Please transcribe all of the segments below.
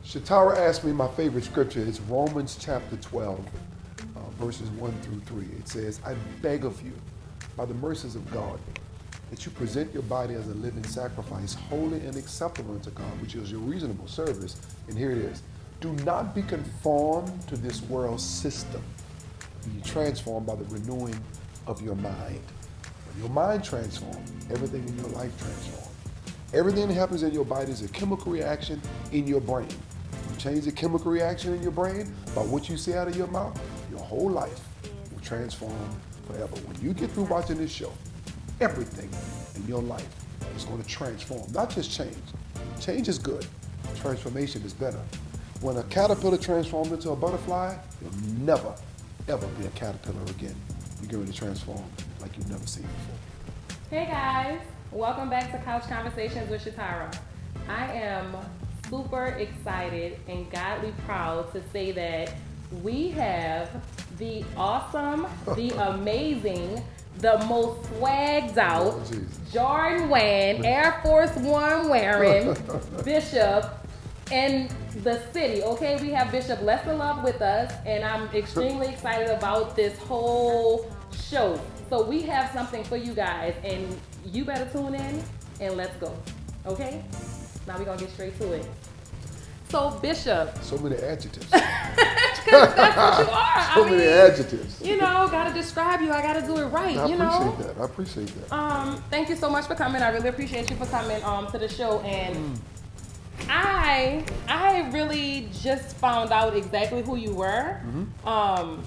Shatara asked me my favorite scripture. It's Romans chapter 12, verses 1 through 3. It says, I beg of you, by the mercies of God, that you present your body as a living sacrifice, holy and acceptable unto God, which is your reasonable service. And here it is. Do not be conformed to this world's system. Be transformed by the renewing of your mind. When your mind transforms, everything in your life transforms. Everything that happens in your body is a chemical reaction in your brain. You change the chemical reaction in your brain by what you say out of your mouth, your whole life will transform forever. When you get through watching this show, everything in your life is going to transform, not just change. Change is good. Transformation is better. When a caterpillar transforms into a butterfly, you'll never, ever be a caterpillar again. You're going to transform like you've never seen before. Hey guys, welcome back to Couch Conversations with Shatara. I am super excited and godly proud to say that we have the awesome, the amazing, the most swagged out, Jordan Wayne, Air Force One wearing Bishop in the city. Okay, we have Bishop Lester Love with us, and I'm extremely excited about this whole show. So we have something for you guys, and you better tune in and let's go. Okay? Now we're gonna get straight to it. So Bishop. So many adjectives. Because that's what you are. So many adjectives. You know, gotta describe you. I gotta do it right. I appreciate that. I appreciate that. Thank you so much for coming. I really appreciate you for coming to the show. And I really just found out exactly who you were. Mm-hmm.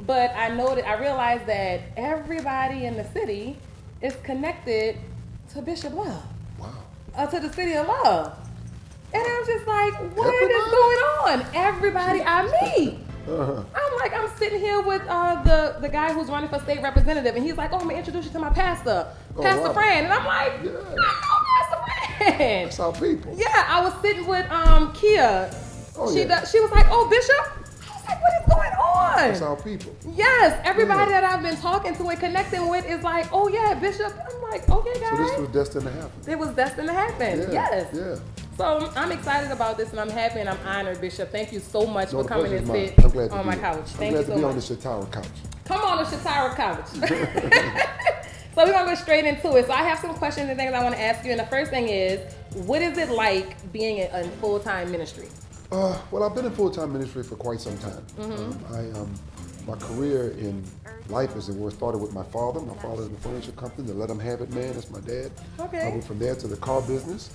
But I realized that everybody in the city is connected to Bishop Love. Wow. To the city of Love. And I'm just like, what is going on? Everybody I meet. I'm sitting here with the guy who's running for state representative, and he's like, oh, I'm gonna introduce you to my pastor, Pastor Fran. And I'm like, I know Pastor Fran. That's our people. Yeah, I was sitting with Kia. Oh, she was like, oh, Bishop. I was like, what is going on? That's our people. Yes, everybody that I've been talking to and connecting with is like, oh yeah, Bishop. I'm like, okay, guys. So this was destined to happen. It was destined to happen. Yeah, yes. Yeah. So I'm excited about this, and I'm happy and I'm honored, Bishop. Thank you so much for coming and sit on my couch. Thank you so much. I'm glad to be on the Shatara couch. Come on the Shatara couch. So we're gonna go straight into it. So I have some questions and things I want to ask you, and the first thing is, what is it like being in full-time ministry? Well, I've been in full-time ministry for quite some time. Mm-hmm. My career in life, as it were, started with my father. My father is in a furniture company, the Let 'em Have It man. That's my dad. Okay. I went from there to the car business.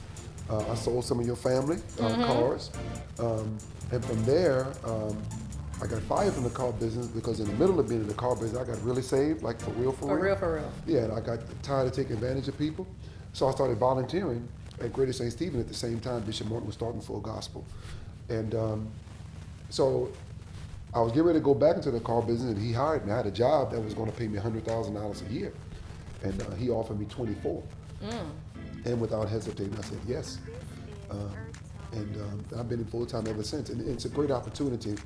I sold some of your family cars. And from there, I got fired from the car business because in the middle of being in the car business, I got really saved, like for real. For real. Yeah, and I got tired of taking advantage of people. So I started volunteering at Greater St. Stephen at the same time Bishop Martin was starting Full Gospel. And so I was getting ready to go back into the car business, and he hired me. I had a job that was going to pay me $100,000 a year. And he offered me 24. And without hesitating, I said yes. And I've been in full-time ever since. And it's a great opportunity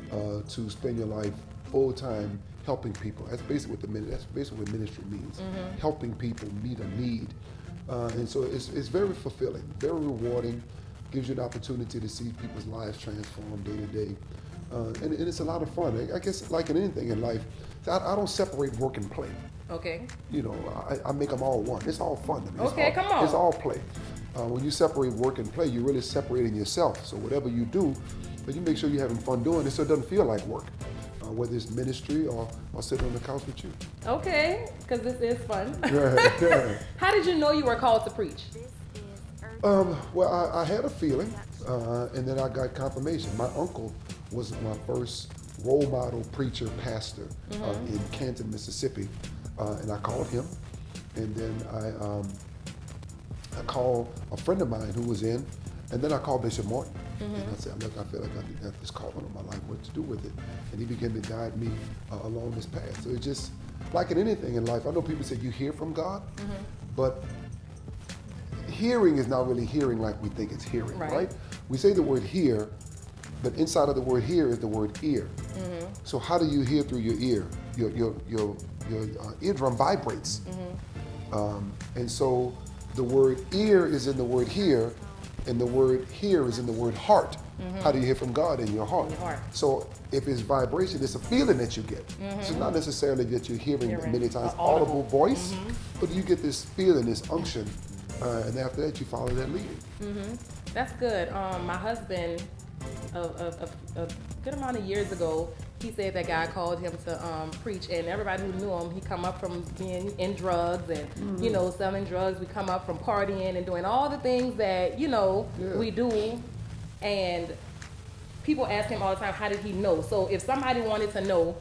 to spend your life full-time helping people. That's basically what ministry means. Mm-hmm. Helping people meet a need. And so it's very fulfilling, very rewarding, gives you an opportunity to see people's lives transform day to day. And it's a lot of fun. I guess like in anything in life, I don't separate work and play. Okay. You know, I make them all one. It's all fun to me. Come on. It's all play. When you separate work and play, you're really separating yourself. So whatever you do, but you make sure you're having fun doing it so it doesn't feel like work, whether it's ministry or sitting on the couch with you. Okay, because this is fun. Right. How did you know you were called to preach? Well, I had a feeling, and then I got confirmation. My uncle was my first role model preacher, pastor in Canton, Mississippi. And I called him, and then I called a friend of mine who was in, and then I called Bishop Martin. And I said, look, I feel like I got this calling on my life, what to do with it. And he began to guide me along this path. So it's just, like in anything in life, I know people say you hear from God, but hearing is not really hearing like we think it's hearing, right? We say the word hear, but inside of the word hear is the word ear. So how do you hear through your ear? Your eardrum vibrates. And so the word ear is in the word hear, And the word hear is in the word heart. How do you hear from God? In your heart. In your heart. So if it's vibration, it's a feeling that you get. It's not necessarily that you're hearing many times audible voice, but you get this feeling, this unction, and after that you follow that lead. That's good. My husband, a good amount of years ago, he said that God called him to preach, and everybody who knew him, he come up from being in drugs and you know, selling drugs. We come up from partying and doing all the things that we do, and people ask him all the time, how did he know? So if somebody wanted to know,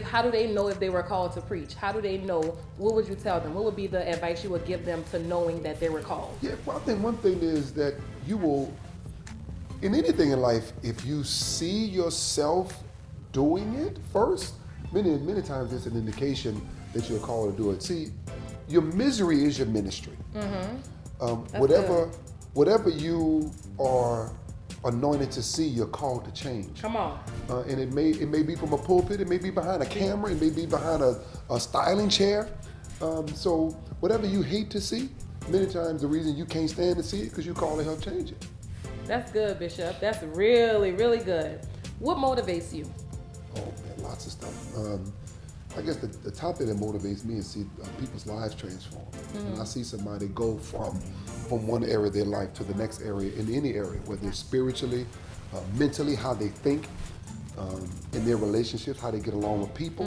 how do they know if they were called to preach? How do they know? What would you tell them? What would be the advice you would give them to knowing that they were called? Yeah, well, I think one thing is that you will, in anything in life, if you see yourself doing it first, many times it's an indication that you're called to do it. See, your misery is your ministry. Whatever you are anointed to see, you're called to change. Come on. And it may be from a pulpit, it may be behind a camera, it may be behind a styling chair. So whatever you hate to see, many times the reason you can't stand to see it because you're called to help change it. That's good, Bishop. That's really, really good. What motivates you? Oh man, lots of stuff. I guess the top thing that motivates me is see people's lives transform. And I see somebody go from one area of their life to the next area, in any area, whether it's spiritually, mentally, how they think, in their relationships, how they get along with people,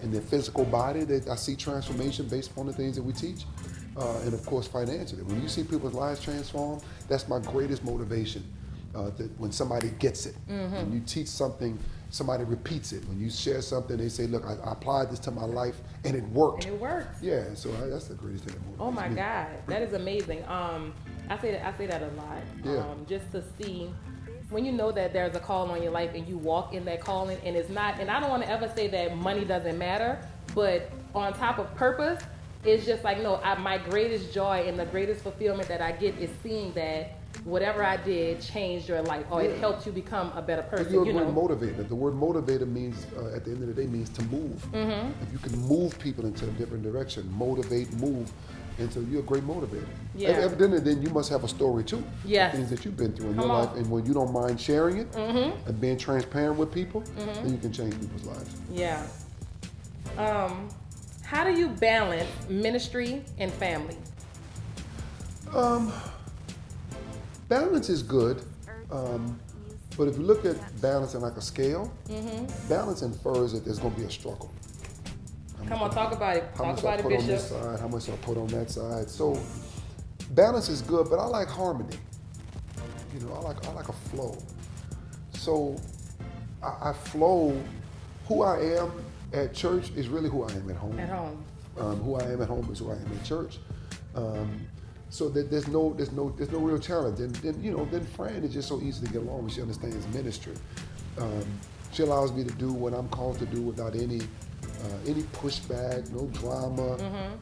in their physical body. I see transformation based upon the things that we teach, and of course financially. When you see people's lives transform, that's my greatest motivation. That when somebody gets it, when you teach something, somebody repeats it. When you share something, they say, look, I applied this to my life and it worked. And it works. Yeah, so that's the greatest thing that motivates Oh my me. God, that is amazing. I say that a lot. Yeah. Just to see when you know that there's a call on your life and you walk in that calling, and it's not, and I don't want to ever say that money doesn't matter, but on top of purpose, it's just like, no, my greatest joy and the greatest fulfillment that I get is seeing that whatever I did changed your life, or it helped you become a better person. You're a great motivator. The word motivator means, at the end of the day, means to move. If you can move people into a different direction, motivate, move, and so you're a great motivator. Yeah. Evidently, then you must have a story too. Yes. Things that you've been through in Come your on. life, and when you don't mind sharing it and being transparent with people, then you can change people's lives. Yeah. How do you balance ministry and family? Balance is good, but if you look at balance in like a scale, balance infers that there's going to be a struggle. Come on, talk about it. How Talk much about I it, put on this Bishop. side, how much I put on that side. So balance is good, but I like harmony. I like a flow. So I flow. Who I am at church is really who I am at home. At home. Who I am at home is who I am at church. So that there's no real challenge. And then Fran is just so easy to get along with. She understands ministry. She allows me to do what I'm called to do without any pushback, no drama.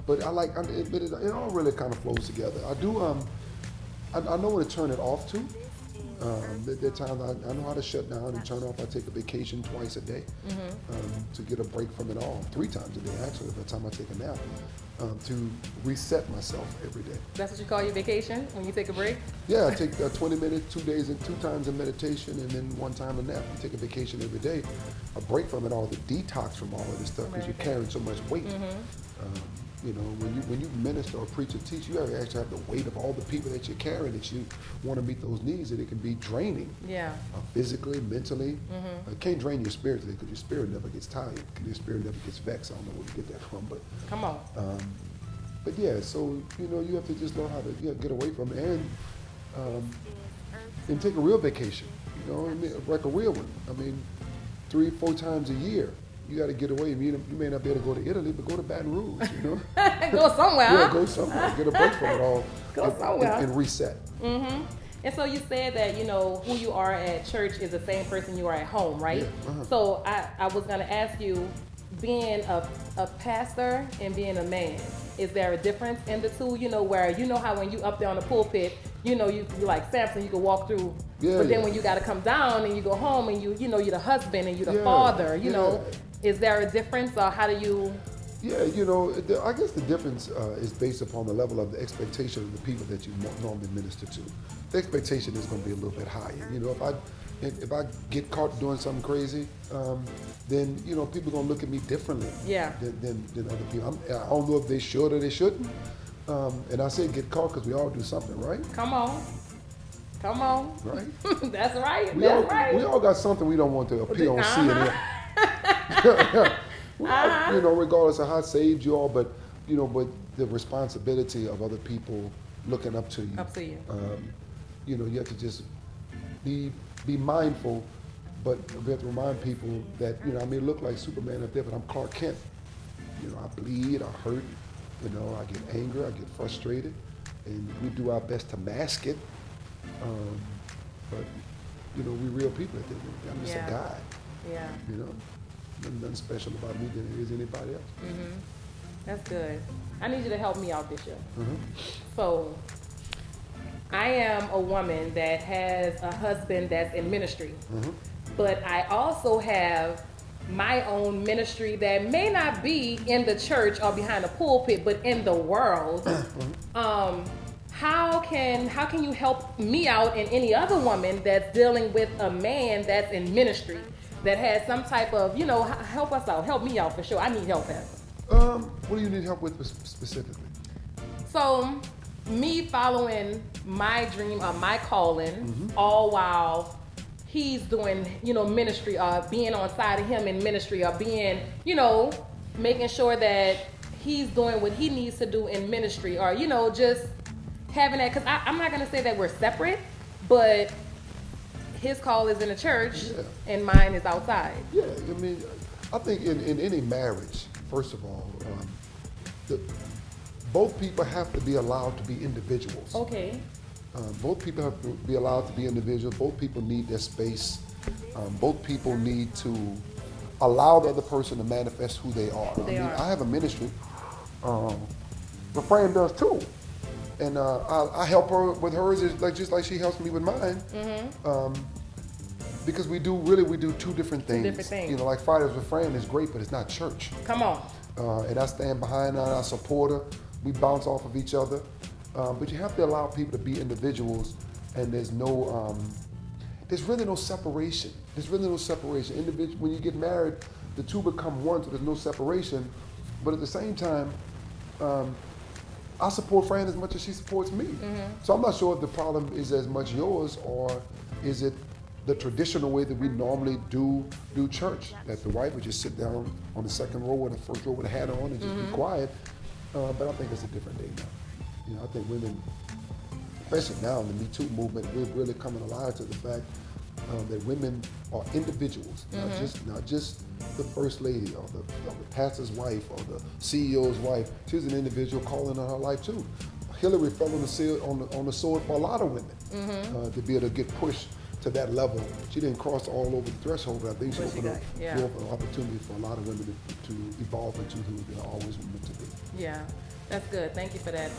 But it all really kind of flows together. I do. I know when to turn it off too. There are times I know how to shut down and turn off. I take a vacation twice a day to get a break from it all. 3 times a day, actually, by the time I take a nap, to reset myself every day. That's what you call your vacation, when you take a break? Yeah, I take 20 minutes, 2 days, and 2 times a meditation, and then 1 time a nap. I take a vacation every day, a break from it all, the detox from all of this stuff, because you're carrying so much weight. When you minister or preach or teach, you actually have the weight of all the people that you're carrying, that you want to meet those needs, and it can be draining. Yeah. Physically, mentally. It can't drain you spiritually, because your spirit never gets tired. Your spirit never gets vexed. I don't know where you get that from, but Come on. but yeah, so you have to just learn how to get away from it and take a real vacation. Like a real one. I mean, 3-4 times a year. You got to get away. You may not be able to go to Italy, but go to Baton Rouge. Go somewhere. Yeah, huh? go somewhere. Get a break from it all. Go somewhere. And reset. And so you said that, who you are at church is the same person you are at home, right? Yeah, So I was going to ask you, being a pastor and being a man, is there a difference in the two? Where how when you up there on the pulpit, you like Samson, you can walk through. Yeah, but then yeah. when you got to come down and you go home and you're the husband and you're the Yeah, father, yeah. is there a difference, or how do you Yeah, I guess the difference is based upon the level of the expectation of the people that you normally minister to. The expectation is going to be a little bit higher. If I get caught doing something crazy, then people are going to look at me differently. Yeah. Than other people. I don't know if they should or they shouldn't. And I say get caught because we all do something, right? Come on. Right. That's right. We all got something we don't want to appear on CNN. Regardless of how saved you are, but the responsibility of other people looking up to you. You have to just be mindful, but we have to remind people that I may look like Superman up there, but I'm Clark Kent. I bleed, I hurt, I get angry, I get frustrated, and we do our best to mask it. But we real people at the end of the day. I'm just a guy. Yeah. Nothing special about me than there is anybody else. Mm-hmm. That's good. I need you to help me out this year. Mm-hmm. So, I am a woman that has a husband that's in ministry, Mm-hmm. but I also have my own ministry that may not be in the church or behind the pulpit, but in the world. Mm-hmm. How can you help me out and any other woman that's dealing with a man that's in ministry that has some type of, help us out, help me out for sure. I need help, Pastor. What do you need help with specifically? So, me following my dream or my calling, Mm-hmm. all while he's doing, ministry or being on side of him in ministry or being, making sure that he's doing what he needs to do in ministry or, just having that, because I'm not going to say that we're separate, but his call is in the church and mine is outside. Yeah, I think in any marriage, first of all, both people have to be allowed to be individuals. Okay. Both people have to be allowed to be individuals. Both people need their space. Both people need to allow the other person to manifest who they are. I have a ministry, but Fran does too. And I help her with hers just like she helps me with mine. Mm-hmm. Because we do two different things. Like Fridays with Fran is great, but it's not church. Come on. And I stand behind her, I support her. We bounce off of each other. But you have to allow people to be individuals, and there's really no separation. When you get married, the two become one, so there's no separation. But at the same time, I support Fran as much as she supports me. Mm-hmm. So I'm not sure if the problem is as much yours or is it the traditional way that we normally do church, that the wife would just sit down on the second row or the first row with a hat on and just be quiet. But I think it's a different day now. I think women, especially now in the Me Too movement, we're really coming alive to the fact that women are individuals, not just the first lady or the pastor's wife or the CEO's wife. She's an individual calling on her life too. Hillary fell on the sword for a lot of women to be able to get pushed to that level. She didn't cross all over the threshold, but I think she opened up an opportunity for a lot of women to evolve into who they're always meant to be. Yeah, that's good. Thank you for that,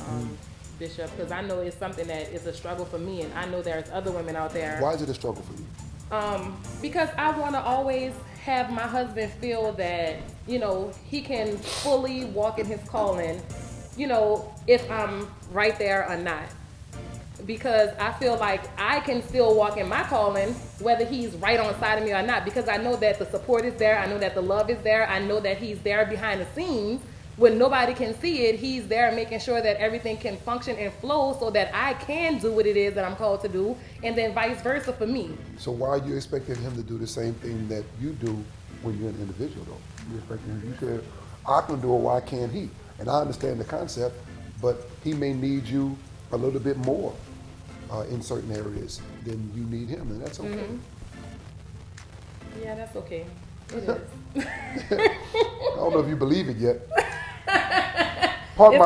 Bishop, because I know it's something that is a struggle for me, and I know there's other women out there. Why is it a struggle for you? Because I want to always have my husband feel that, he can fully walk in his calling, if I'm right there or not. Because I feel like I can still walk in my calling, whether he's right on side of me or not, because I know that the support is there. I know that the love is there. I know that he's there behind the scenes. When nobody can see it, he's there making sure that everything can function and flow so that I can do what it is that I'm called to do, and then vice versa for me. So why are you expecting him to do the same thing that you do when you're an individual, though? You're expecting him, you said, I can do it, why can't he? And I understand the concept, but he may need you a little bit more in certain areas than you need him, and that's okay. Mm-hmm. Yeah, that's okay. It is. I don't know if you believe it yet. Pardon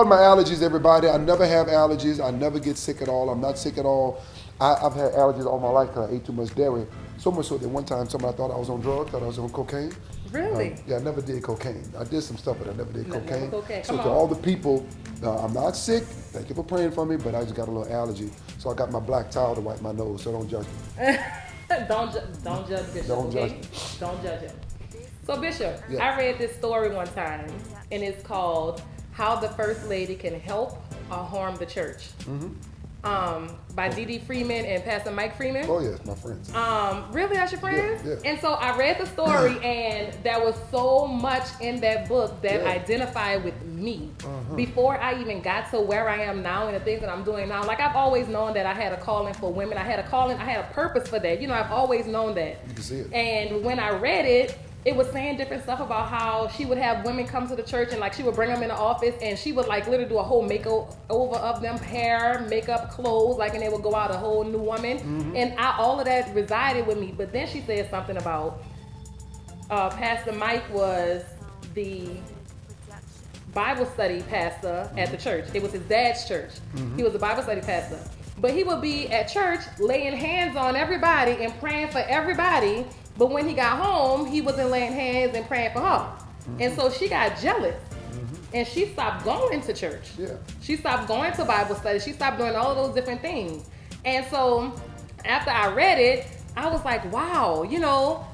my allergies, everybody. I never have allergies. I never get sick at all. I'm not sick at all. I've had allergies all my life because I ate too much dairy. So much so that one time somebody thought I was on drugs, thought I was on cocaine. Really? Yeah, I never did cocaine. I did some stuff, but I never did cocaine. So Come to on. all the people, I'm not sick. Thank you for praying for me, but I just got a little allergy. So I got my black towel to wipe my nose, so don't judge me. Don't judge Bishop, Don't okay? judge me. Don't judge him. So Bishop, Yeah. I read this story one time, and it's called "How the First Lady Can Help or Harm the Church." By D.D. Freeman and Pastor Mike Freeman. Oh yes, my friends. Really, that's your friends? Yeah. And so I read the story, and there was so much in that book that Yeah. identified with me before I even got to where I am now and the things that I'm doing now. Like, I've always known that I had a calling for women. I had a calling, I had a purpose for that. You know, I've always known that. You can see it. And when I read it, it was saying different stuff about how she would have women come to the church, and like she would bring them in the office, and she would like literally do a whole makeover of them, hair, makeup, clothes, like, and they would go out a whole new woman. And all of that resided with me. But then she said something about Pastor Mike was the Bible study pastor at the church. It was his dad's church. He was a Bible study pastor. But he would be at church laying hands on everybody and praying for everybody. But when he got home, he wasn't laying hands and praying for her. And so she got jealous. And she stopped going to church. Yeah. She stopped going to Bible study. She stopped doing all of those different things. And so after I read it, I was like, wow, you know,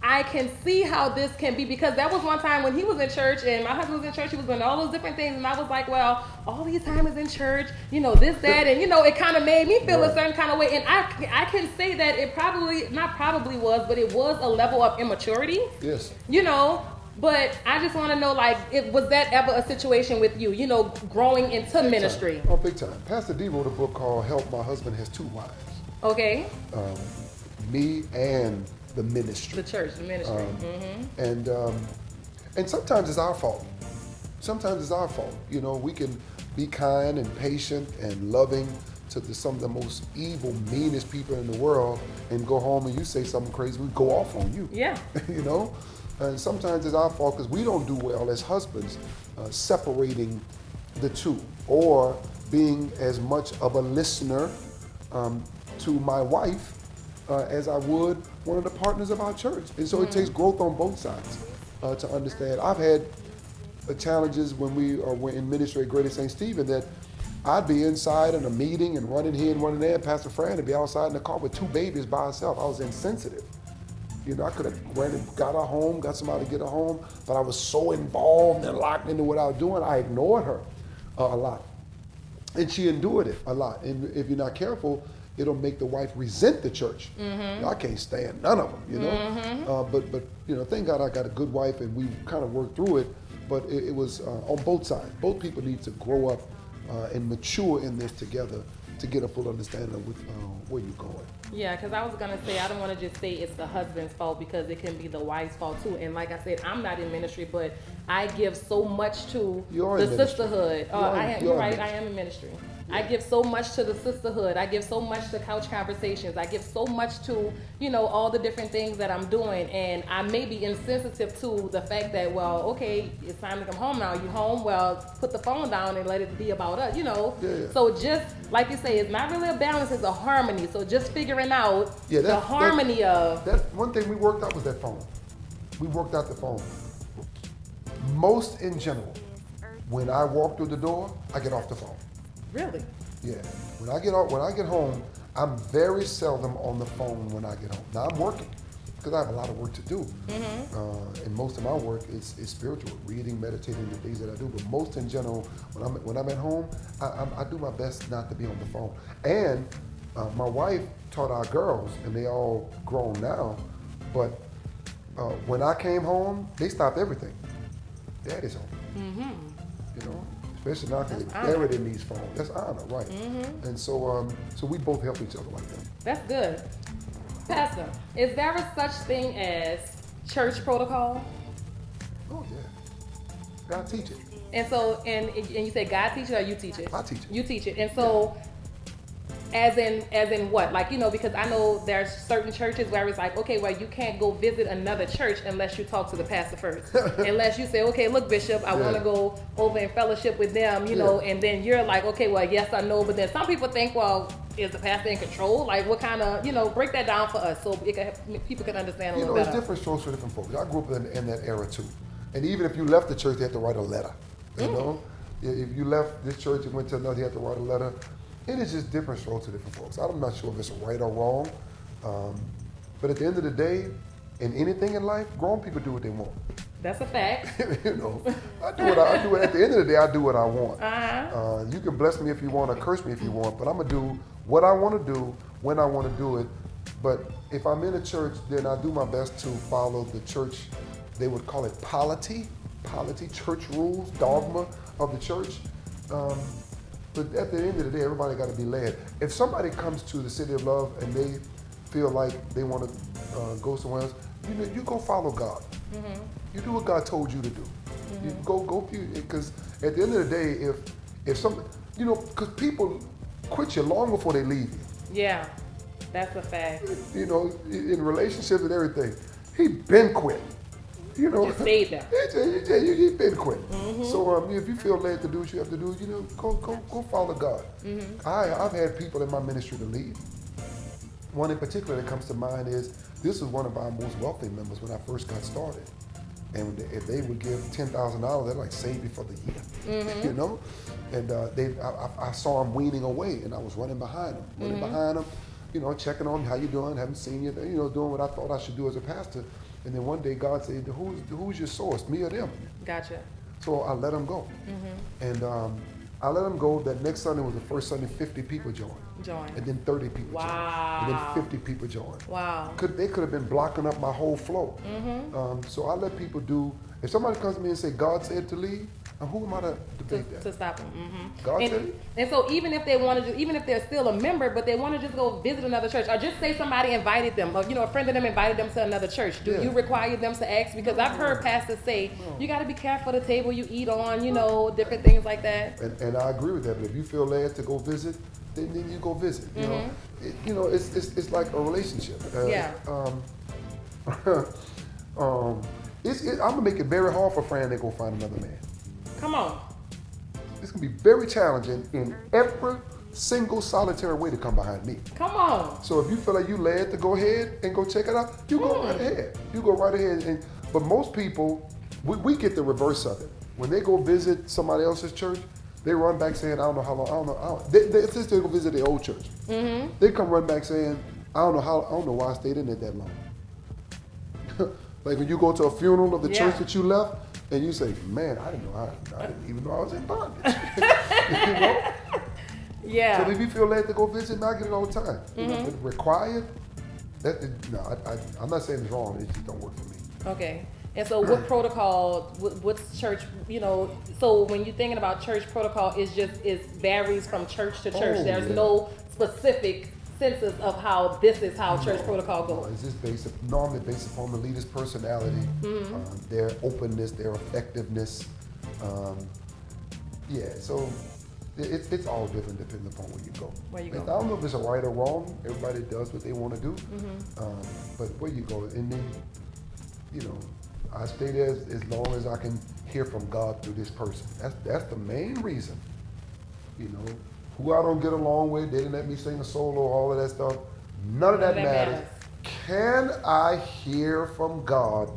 I can see how this can be, because that was one time when he was in church and my husband was in church, he was doing all those different things, and I was like, well, all these time is in church, you know, this, that, and you know, it kind of made me feel a certain kind of way, and I can say that it was, but it was a level of immaturity. Yes. You know, but I just want to know, like, was that ever a situation with you, you know, growing into Big ministry? time. Oh, big time. Pastor D wrote a book called Help My Husband Has Two Wives. Okay. Me and the ministry. The church, the ministry. And sometimes it's our fault. Sometimes it's our fault. You know, we can be kind and patient and loving to some of the most evil, meanest people in the world, and go home and you say something crazy, we go off on you. Yeah. You know? And sometimes it's our fault because we don't do well as husbands separating the two, or being as much of a listener to my wife as I would one of the partners of our church. And so it takes growth on both sides to understand. I've had challenges when we were in ministry at Greater St. Stephen, that I'd be inside in a meeting and running here and running there, and Pastor Fran would be outside in the car with two babies by herself. I was insensitive. You know, I could have ran and got her home, got somebody to get her home, but I was so involved and locked into what I was doing, I ignored her a lot. And she endured it a lot. And if you're not careful, it'll make the wife resent the church. I can't stand none of them, you know. But you know, thank God I got a good wife, and we kind of worked through it. But it was on both sides. Both people need to grow up and mature in this together to get a full understanding of where you're going. Yeah, because I was going to say, I don't want to just say it's the husband's fault, because it can be the wife's fault too. And like I said, I'm not in ministry, but I give so much to the sisterhood. You're right, I am in ministry. Yeah. I give so much to the sisterhood. I give so much to couch conversations. I give so much to, you know, all the different things that I'm doing. And I may be insensitive to the fact that, well, okay, it's time to come home now. You home? Well, put the phone down and let it be about us, you know. Yeah. So just, like you say, it's not really a balance, it's a harmony. So just figuring out the harmony of... That's one thing we worked out was that phone. We worked out the phone. Most in general, when I walk through the door, I get off the phone. Really? Yeah. When I get home, I'm very seldom on the phone when I get home. Now I'm working because I have a lot of work to do, and most of my work is spiritual, reading, meditating, the things that I do. But most in general, when I'm at home, I do my best not to be on the phone. And my wife taught our girls, and they all grown now, but when I came home, they stopped everything. Daddy's home. You know. Especially now because they're buried in these phones. That's honor, right? And so we both help each other like that. That's good. Pastor, is there a such thing as church protocol? Oh yeah, God teach it. And so, and you say God teach it or you teach it? I teach it. You teach it, and so. As in what? Like, you know, because I know there's certain churches where it's like, okay, well, you can't go visit another church unless you talk to the pastor first. Unless you say, okay, look, Bishop, I want to go over and fellowship with them, you know, and then you're like, okay, well, yes, I know. But then some people think, well, is the pastor in control? Like, what kind of, you know, break that down for us so people can understand a little better. It's different strokes for different folks. I grew up in that era too. And even if you left the church, you had to write a letter, you know? If you left this church and went to another, you had to write a letter. It is just different strokes to different folks. I'm not sure if it's right or wrong, but at the end of the day, in anything in life, grown people do what they want. That's a fact. You know, I do it. At the end of the day, I do what I want. Uh-huh. You can bless me if you want or curse me if you want, but I'm gonna do what I want to do when I want to do it. But if I'm in a church, then I do my best to follow the church. They would call it polity, church rules, dogma of the church. But at the end of the day, everybody got to be led. If somebody comes to the City of Love and they feel like they want to go somewhere else, you go follow God. Mm-hmm. You do what God told you to do. Mm-hmm. You go, because at the end of the day, if some, because people quit you long before they leave you. Yeah, that's a fact. In relationships and everything, he been quit. Just stayed there. He been quit. Mm-hmm. So if you feel led to do what you have to do, go follow God. Mm-hmm. I've had people in my ministry to lead. One in particular that comes to mind is, this was one of our most wealthy members when I first got started. And if they would give $10,000, they'd like save me for the year, Mm-hmm. And I saw him weaning away, and I was running behind him, checking on him, how you doing, haven't seen you, doing what I thought I should do as a pastor. And then one day God said, who's your source, me or them? Gotcha. So I let him go. Mm-hmm. And I let him go. That next Sunday was the first Sunday 50 people joined. And then 30 people joined. And then 50 people joined. Wow. They could have been blocking up my whole flow. Mm-hmm. So I let people do. If somebody comes to me and say, God said to leave, who am I to debate that? To stop them. Mm-hmm. God said it? And so even if they want to, even if they're still a member, but they want to just go visit another church, or just say somebody invited them, or a friend of them invited them to another church, do you require them to ask? Because I've heard pastors say, you got to be careful of the table you eat on, different things like that. And I agree with that. But if you feel led to go visit, then you go visit. It's like a relationship. I'm gonna make it very hard for Fran to go find another man. Come on. It's gonna be very challenging in every single solitary way to come behind me. Come on. So if you feel like you led to go ahead and go check it out, you go right ahead. You go right ahead. But most people, we get the reverse of it. When they go visit somebody else's church, they run back saying, I don't know how long, they go visit their old church. Mm-hmm. They come run back saying, I don't know why I stayed in it that long. Like when you go to a funeral of the church that you left, and you say, man, I didn't even know I was in bondage. Yeah. So if you feel led to go visit, I get it all the time. Mm-hmm. Required, I'm not saying it's wrong, it just don't work for me. Okay. And so what protocol, what's church, so when you're thinking about church protocol, it varies from church to church. There's no specific census of how this is how church protocol goes. It's just normally based upon the leader's personality, their openness, their effectiveness. So it's all different depending upon where you go. I don't know if it's a right or wrong. Everybody does what they want to do. But where you go, and then, I stay there as long as I can hear from God through this person. That's the main reason. Who I don't get along with, they didn't let me sing a solo, all of that stuff. None of that matters. Can I hear from God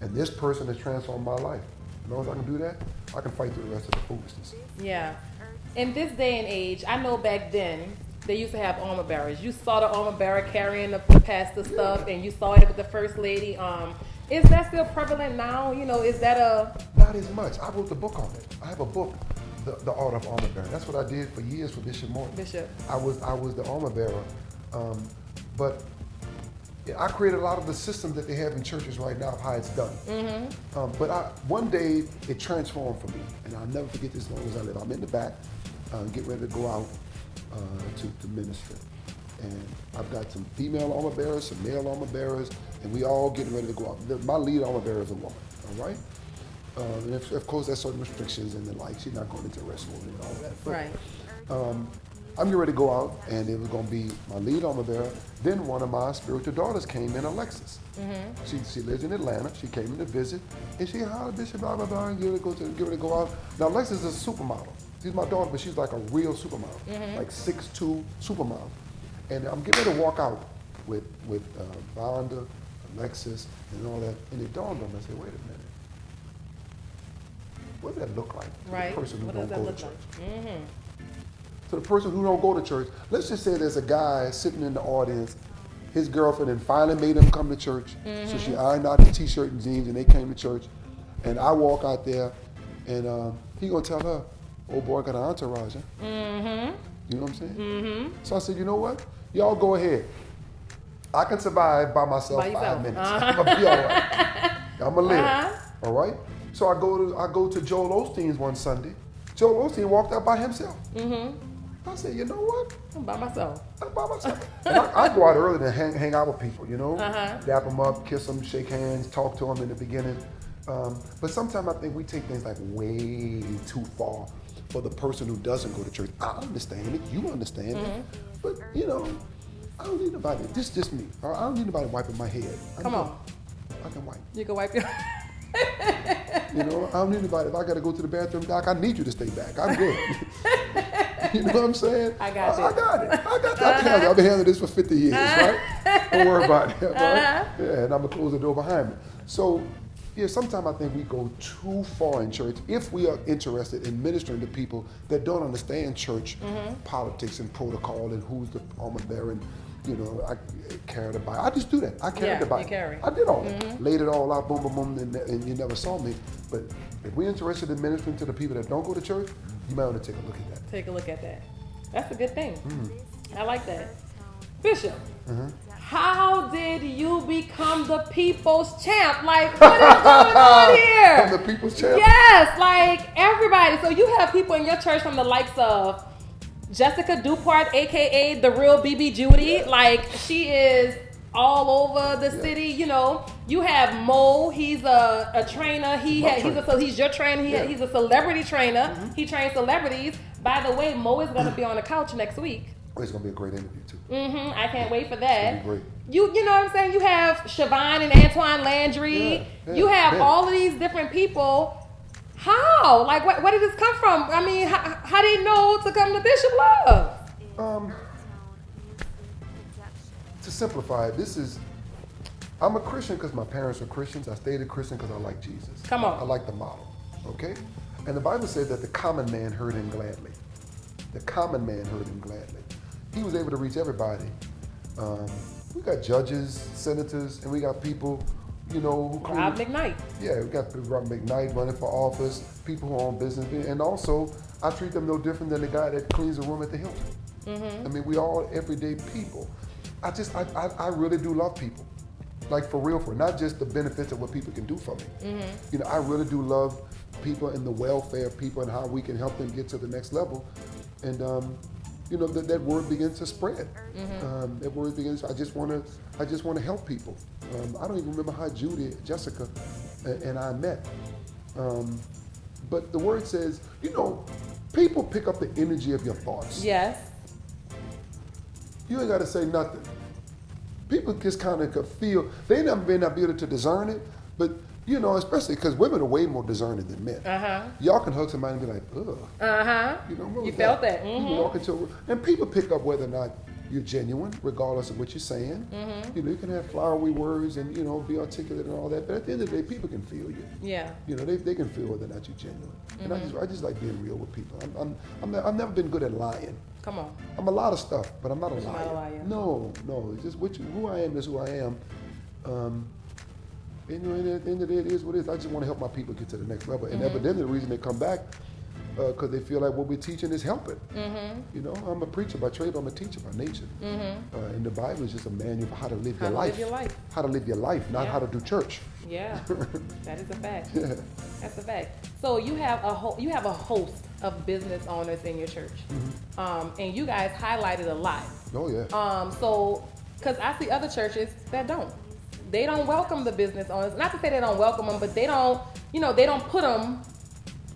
and this person has transformed my life? As long as I can do that, I can fight through the rest of the foolishness. Yeah. In this day and age, I know back then, they used to have armor bearers. You saw the armor bearer carrying the pastor stuff, and you saw it with the first lady. Is that still prevalent now? Is that Not as much. I wrote the book on it. I have a book, The Art of Armor Bearing. That's what I did for years for Bishop Morton. I was the armor bearer. But I created a lot of the systems that they have in churches right now of how it's done. But one day it transformed for me, and I'll never forget this as long as I live. I'm in the back, getting ready to go out to minister. And I've got some female armor bearers, some male armor bearers, and we all getting ready to go out. My lead armor bearer is a woman, all right? And of course, there's certain restrictions and the like. She's not going into a restaurant and all that. But, right. I'm getting ready to go out, and it was going to be my lead armor bearer. Then one of my spiritual daughters came in, Alexis. She lives in Atlanta. She came in to visit, and she hollered, Bishop, blah, blah, blah, and get ready to go out. Now, Alexis is a supermodel. She's my daughter, but she's like a real supermodel, like 6'2" supermodel. And I'm getting ready to walk out with Vonda, Alexis, and all that, and it dawned on me. I said, wait a minute. What does that look like to the person who don't go to church? To the person who don't go to church, let's just say there's a guy sitting in the audience his girlfriend and finally made him come to church. So she ironed out his t-shirt and jeans and they came to church. And I walk out there and he gonna tell her, oh boy, I got an entourage, huh? You know what I'm saying? So I said, you know what? Y'all go ahead. I can survive by myself 5 minutes. I'm gonna be all right. I'm gonna live. All right? So I go to Joel Osteen's one Sunday. Joel Osteen walked out by himself. I said, you know what? I'm by myself. I'm by myself. And I go out early to hang out with people, you know? Dap them up, kiss them, shake hands, talk to them in the beginning. But sometimes I think we take things like way too far for the person who doesn't go to church. I understand it. You understand it. But, you know, I don't need nobody. This just me. I don't need nobody wiping my head. Come on. I can wipe. You can wipe your... You know, I don't need anybody. If I got to go to the bathroom, Doc, I need you to stay back. I'm good. You know what I'm saying? I got it. I got it. I've been handling this for 50 years, right? Don't worry about it, right? Yeah, and I'm going to close the door behind me. So, yeah, sometimes I think we go too far in church if we are interested in ministering to people that don't understand church politics and protocol and who's the armor bearer and, you know, I carry the Bible. I just do that. I carry the Bible. You carry. I did all that. Laid it all out, boom, boom, boom, and you never saw me. But if we're interested in ministering to the people that don't go to church, you might want to take a look at that. Take a look at that. That's a good thing. I like that. Bishop, how did you become the people's champ? Like, what is going on here? I'm the people's champ? Yes, like everybody. So you have people in your church from the likes of Jessica Dupart, a.k.a. the real BB Judy. Like, she is all over the city. You know, you have Mo. He's a trainer. He's your trainer. He's a celebrity trainer. He trains celebrities. By the way, Mo is going to be on the couch next week. Oh, it's going to be a great interview, too. I can't wait for that. It's going to be great. You know what I'm saying? You have Siobhan and Antoine Landry. You have all of these different people. How? Like, where did this come from? I mean, how did you know to come to Bishop Love? To simplify it, I'm a Christian because my parents are Christians. I stayed a Christian because I like Jesus. Come on. I like the model, okay? And the Bible says that the common man heard him gladly. The common man heard him gladly. He was able to reach everybody. We got judges, senators, and we got people, you know, who Rob McKnight. Yeah, we got Rob McKnight running for office, people who own business, and also I treat them no different than the guy that cleans the room at the Hilton. I mean, we all everyday people. I really do love people, like for real, not just the benefits of what people can do for me. You know, I really do love people and the welfare of people and how we can help them get to the next level, and you know that word begins to spread. That word begins. I just want to help people. I don't even remember how Jessica, and I met, but the word says, you know, people pick up the energy of your thoughts. Yes. You ain't got to say nothing. People just kind of could feel. They may not be able to discern it, but you know, especially because women are way more discerning than men. Y'all can hug somebody and be like, ugh. You know, you felt that. You walk into a room, and people pick up whether or not you're genuine, regardless of what you're saying. You know, you can have flowery words and, you know, be articulate and all that, but at the end of the day, people can feel you. Yeah. You know, they can feel whether or not you're genuine. And I just like being real with people. I've never been good at lying. Come on. I'm a lot of stuff, but I'm not a liar. Not a liar. No. It's just who I am is who I am. And, you know, at the end of the day, it is what it is. I just want to help my people get to the next level. And evidently, the reason they come back, because they feel like what we're teaching is helping. You know, I'm a preacher by trade, but I'm a teacher by nature. And the Bible is just a manual for how to live your life. How to live your life, not how to do church. Yeah, that is a fact. That's a fact. So you have a host of business owners in your church, and you guys highlighted a lot. Oh yeah. So, because I see other churches that don't. They don't welcome the business owners. Not to say they don't welcome them, but they don't. You know, they don't put them,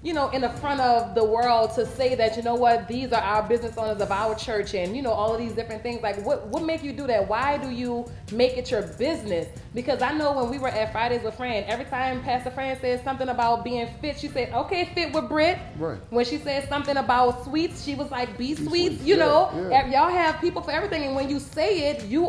you know, in the front of the world to say that, you know what, these are our business owners of our church, and, you know, all of these different things. Like, what make you do that? Why do you make it your business? Because I know when we were at Fridays with Fran, every time Pastor Fran says something about being fit, she said, okay, fit with Britt. Right. When she said something about sweets, she was like, be sweets. You know, y'all have people for everything. And when you say it, you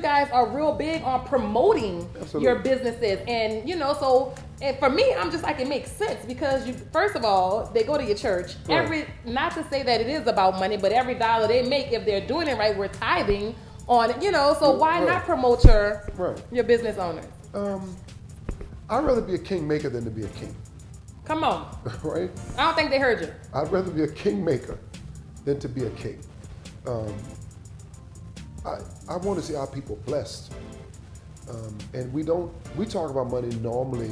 guys are real big on promoting your businesses. And, you know, so... And for me, I'm just like, it makes sense because first of all, they go to your church. Not to say that it is about money, but every dollar they make, if they're doing it right, we're tithing on it, so why Right. not promote Right. your business owners? I'd rather be a kingmaker than to be a king, Come on. right? I don't think they heard you. I'd rather be a kingmaker than to be a king. I want to see our people blessed. And we talk about money normally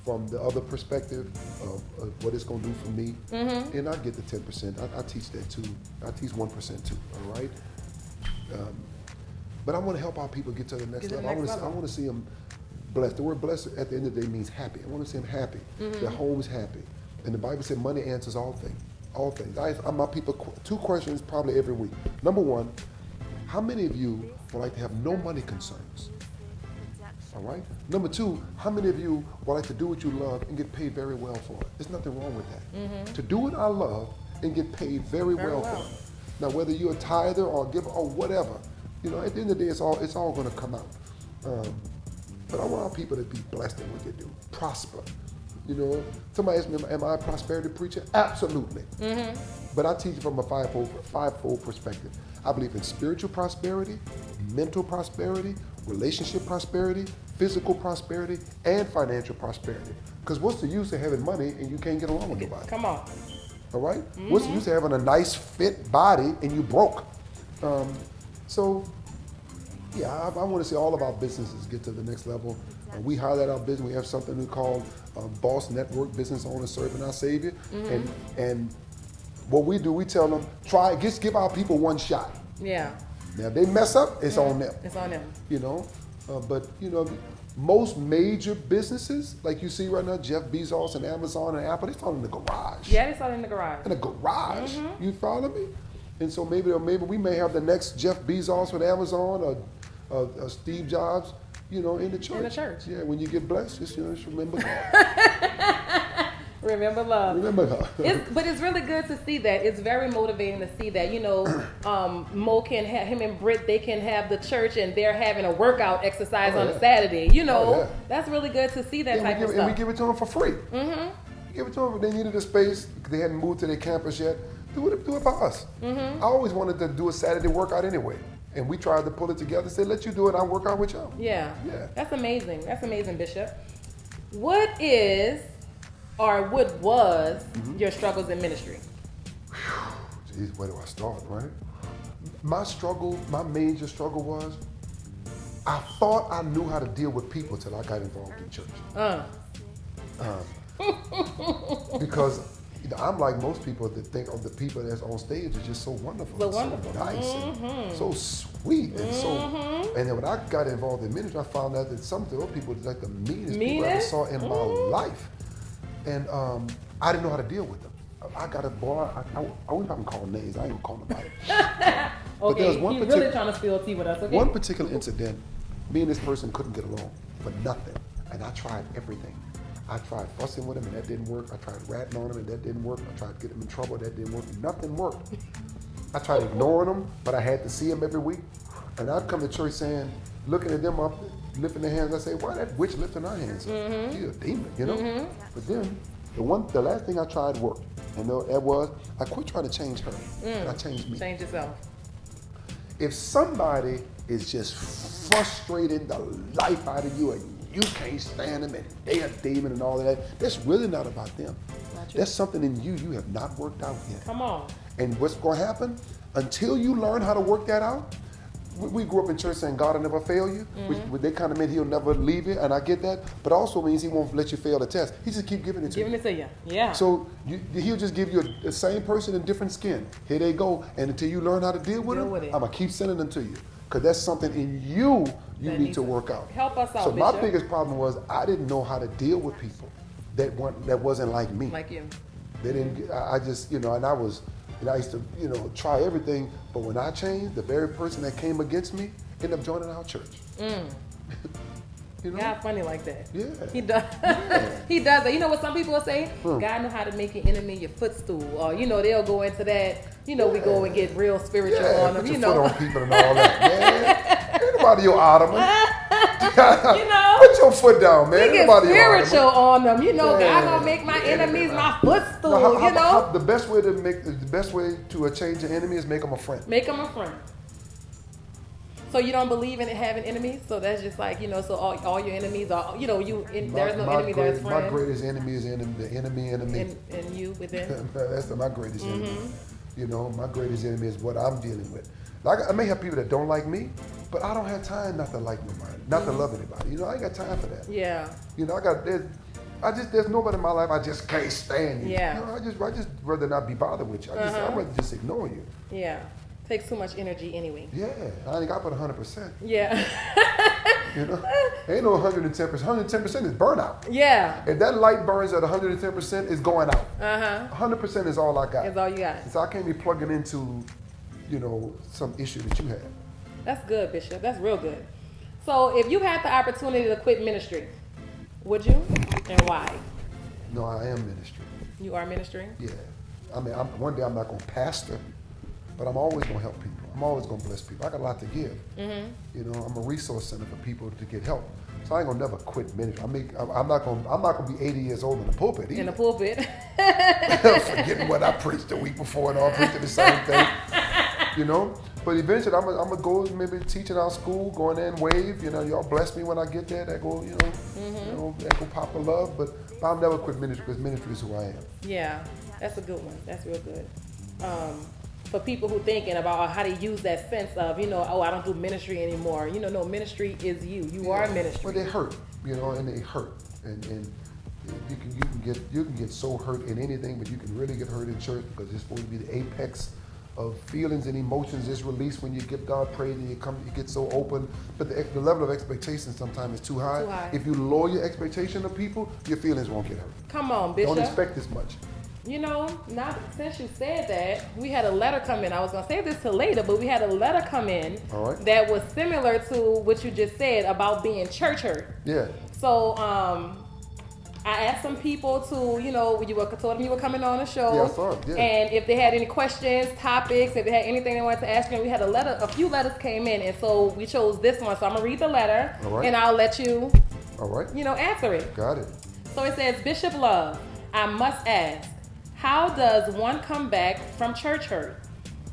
from the other perspective of what it's going to do for me. Mm-hmm. And I get the 10%. I teach that too. I teach 1% too, all right? But I want to help our people get to the next level. I want to see them blessed. The word blessed at the end of the day means happy. I want to see them happy. Their home is happy. And the Bible said money answers all things. All things. I ask my people 2 questions probably every week. Number 1, how many of you would like to have no money concerns? All right. Number 2, how many of you would like to do what you love and get paid very well for it? There's nothing wrong with that. To do what I love and get paid very well for it. Now, whether you're a tither or a giver or whatever, at the end of the day, it's all going to come out. But I want our people to be blessed in what they do, prosper. Somebody asked me, am I a prosperity preacher? Absolutely. But I teach from a fivefold perspective. I believe in spiritual prosperity, mental prosperity, relationship prosperity, physical prosperity, and financial prosperity. Because what's the use of having money and you can't get along with nobody? Come on. All right? What's the use of having a nice, fit body and you broke? I want to see all of our businesses get to the next level. We highlight our business. We have something we call Boss Network Business Owners Serving Our Savior. And what we do, we tell them, just give our people one shot. Yeah. Now, if they mess up, it's on them. It's on them. But most major businesses, like you see right now, Jeff Bezos and Amazon and Apple, they start in the garage. Yeah, they start in the garage. In the garage. You follow me? And so maybe we may have the next Jeff Bezos with Amazon or Steve Jobs, in the church. In the church. Yeah, when you get blessed, just remember God. Remember love. Remember love. But it's really good to see that. It's very motivating to see that. Mo can have, him and Britt, they can have the church and they're having a workout exercise on a Saturday. That's really good to see that type of stuff. And we give it to them for free. We give it to them. If they needed a space, they hadn't moved to their campus yet, do it by us. I always wanted to do a Saturday workout anyway. And we tried to pull it together, said, let you do it, I'll work out with y'all. Yeah. That's amazing. That's amazing, Bishop. What is or what was your struggles in ministry? Jeez, where do I start, right? My major struggle was, I thought I knew how to deal with people till I got involved in church. Because I'm like most people that think of the people that's on stage are just so wonderful, so nice, and so sweet, and and then when I got involved in ministry, I found out that some of those people are like the meanest people I ever saw in my life. And I didn't know how to deal with them. I got a boy, I wouldn't even call names, I ain't gonna call nobody. But there was one he's really trying to spill tea with us, okay? One particular incident, me and this person couldn't get along for nothing. And I tried everything. I tried fussing with him and that didn't work. I tried ratting on him and that didn't work. I tried to get him in trouble, that didn't work. Nothing worked. I tried ignoring him, but I had to see him every week. And I'd come to church saying, looking at them up, lifting their hands, I say, why that witch lifting her hands up? She's a demon, But then, the last thing I tried worked. And that was, I quit trying to change her, and I changed me. Change yourself. If somebody is just frustrating the life out of you and you can't stand them and they're a demon and all of that, that's really not about them. That's something in you have not worked out yet. Come on. And what's going to happen, until you learn how to work that out, we grew up in church saying God will never fail you, which they kind of meant he'll never leave you, and I get that, but also means he won't let you fail the test. He just keep giving it to you. Giving it to you, yeah. So he'll just give you the same person in different skin. Here they go, and until you learn how to deal with them, I'm going to keep sending them to you, because that's something in you need to work out. Help us out, So Bishop. my biggest problem was I didn't know how to deal with people that wasn't like me. Like you. They didn't, I just, and I used to, try everything, but when I changed, the very person that came against me ended up joining our church. God funny like that. Yeah. He does. Yeah. He does that. You know what some people will say? God know how to make your enemy your footstool. Or, they'll go into that, we go and get real spiritual on them, put your foot on people and all that, man. Ain't nobody your ottoman. Put your foot down, man. We get spiritual on them. God gonna make my enemies my footstool, The best way to change an enemy is make them a friend. Make them a friend. So you don't believe in having enemies? So that's just like, so all your enemies are, there's no enemy, there's friend. My greatest enemy is the enemy. And you within? That's my greatest enemy. My greatest enemy is what I'm dealing with. Like, I may have people that don't like me, but I don't have time not to like nobody, not to love anybody. I ain't got time for that. Yeah. There's nobody in my life I just can't stand you. Yeah. I just rather not be bothered with you. I'd rather just ignore you. Yeah. Takes too much energy anyway. Yeah. I ain't got but 100%. Yeah. Ain't no 110%. 110% is burnout. Yeah. If that light burns at 110%, it's going out. 100% is all I got. That's all you got. So I can't be plugging into, some issue that you have. That's good, Bishop. That's real good. So if you had the opportunity to quit ministry, would you? And why? No, I am ministry. You are ministry? Yeah. I mean, one day I'm not going to pastor, but I'm always going to help people. I'm always going to bless people. I got a lot to give. I'm a resource center for people to get help. So I ain't gonna never quit ministry. I'm not gonna be 80 years old in the pulpit either. In the pulpit. Forgetting what I preached the week before and all preaching the same thing. But eventually I'm gonna go maybe teach in our school, go in there and wave. Y'all bless me when I get there. That go, that go pop a love. But I'll never quit ministry because ministry is who I am. Yeah, that's a good one. That's real good. For people who thinking about how to use that sense of, I don't do ministry anymore. No, ministry is you. You are ministry. But they hurt, and they hurt. And you can get so hurt in anything, but you can really get hurt in church because it's supposed to be the apex of feelings and emotions is released when you give God praise and you get so open. But the level of expectation sometimes is too high. If you lower your expectation of people, your feelings won't get hurt. Come on, Bishop. Don't expect this much. Not since you said that, we had a letter come in. I was going to save this till later, but we had a letter come in that was similar to what you just said about being church hurt. Yeah. So, I asked some people to, told them you were coming on the show. Yeah, I saw it, yeah. And if they had any questions, topics, if they had anything they wanted to ask you, and we had a few letters came in, and so we chose this one. So I'm going to read the letter, and I'll let you, answer it. Got it. So it says, Bishop Love, I must ask, how does one come back from church hurt?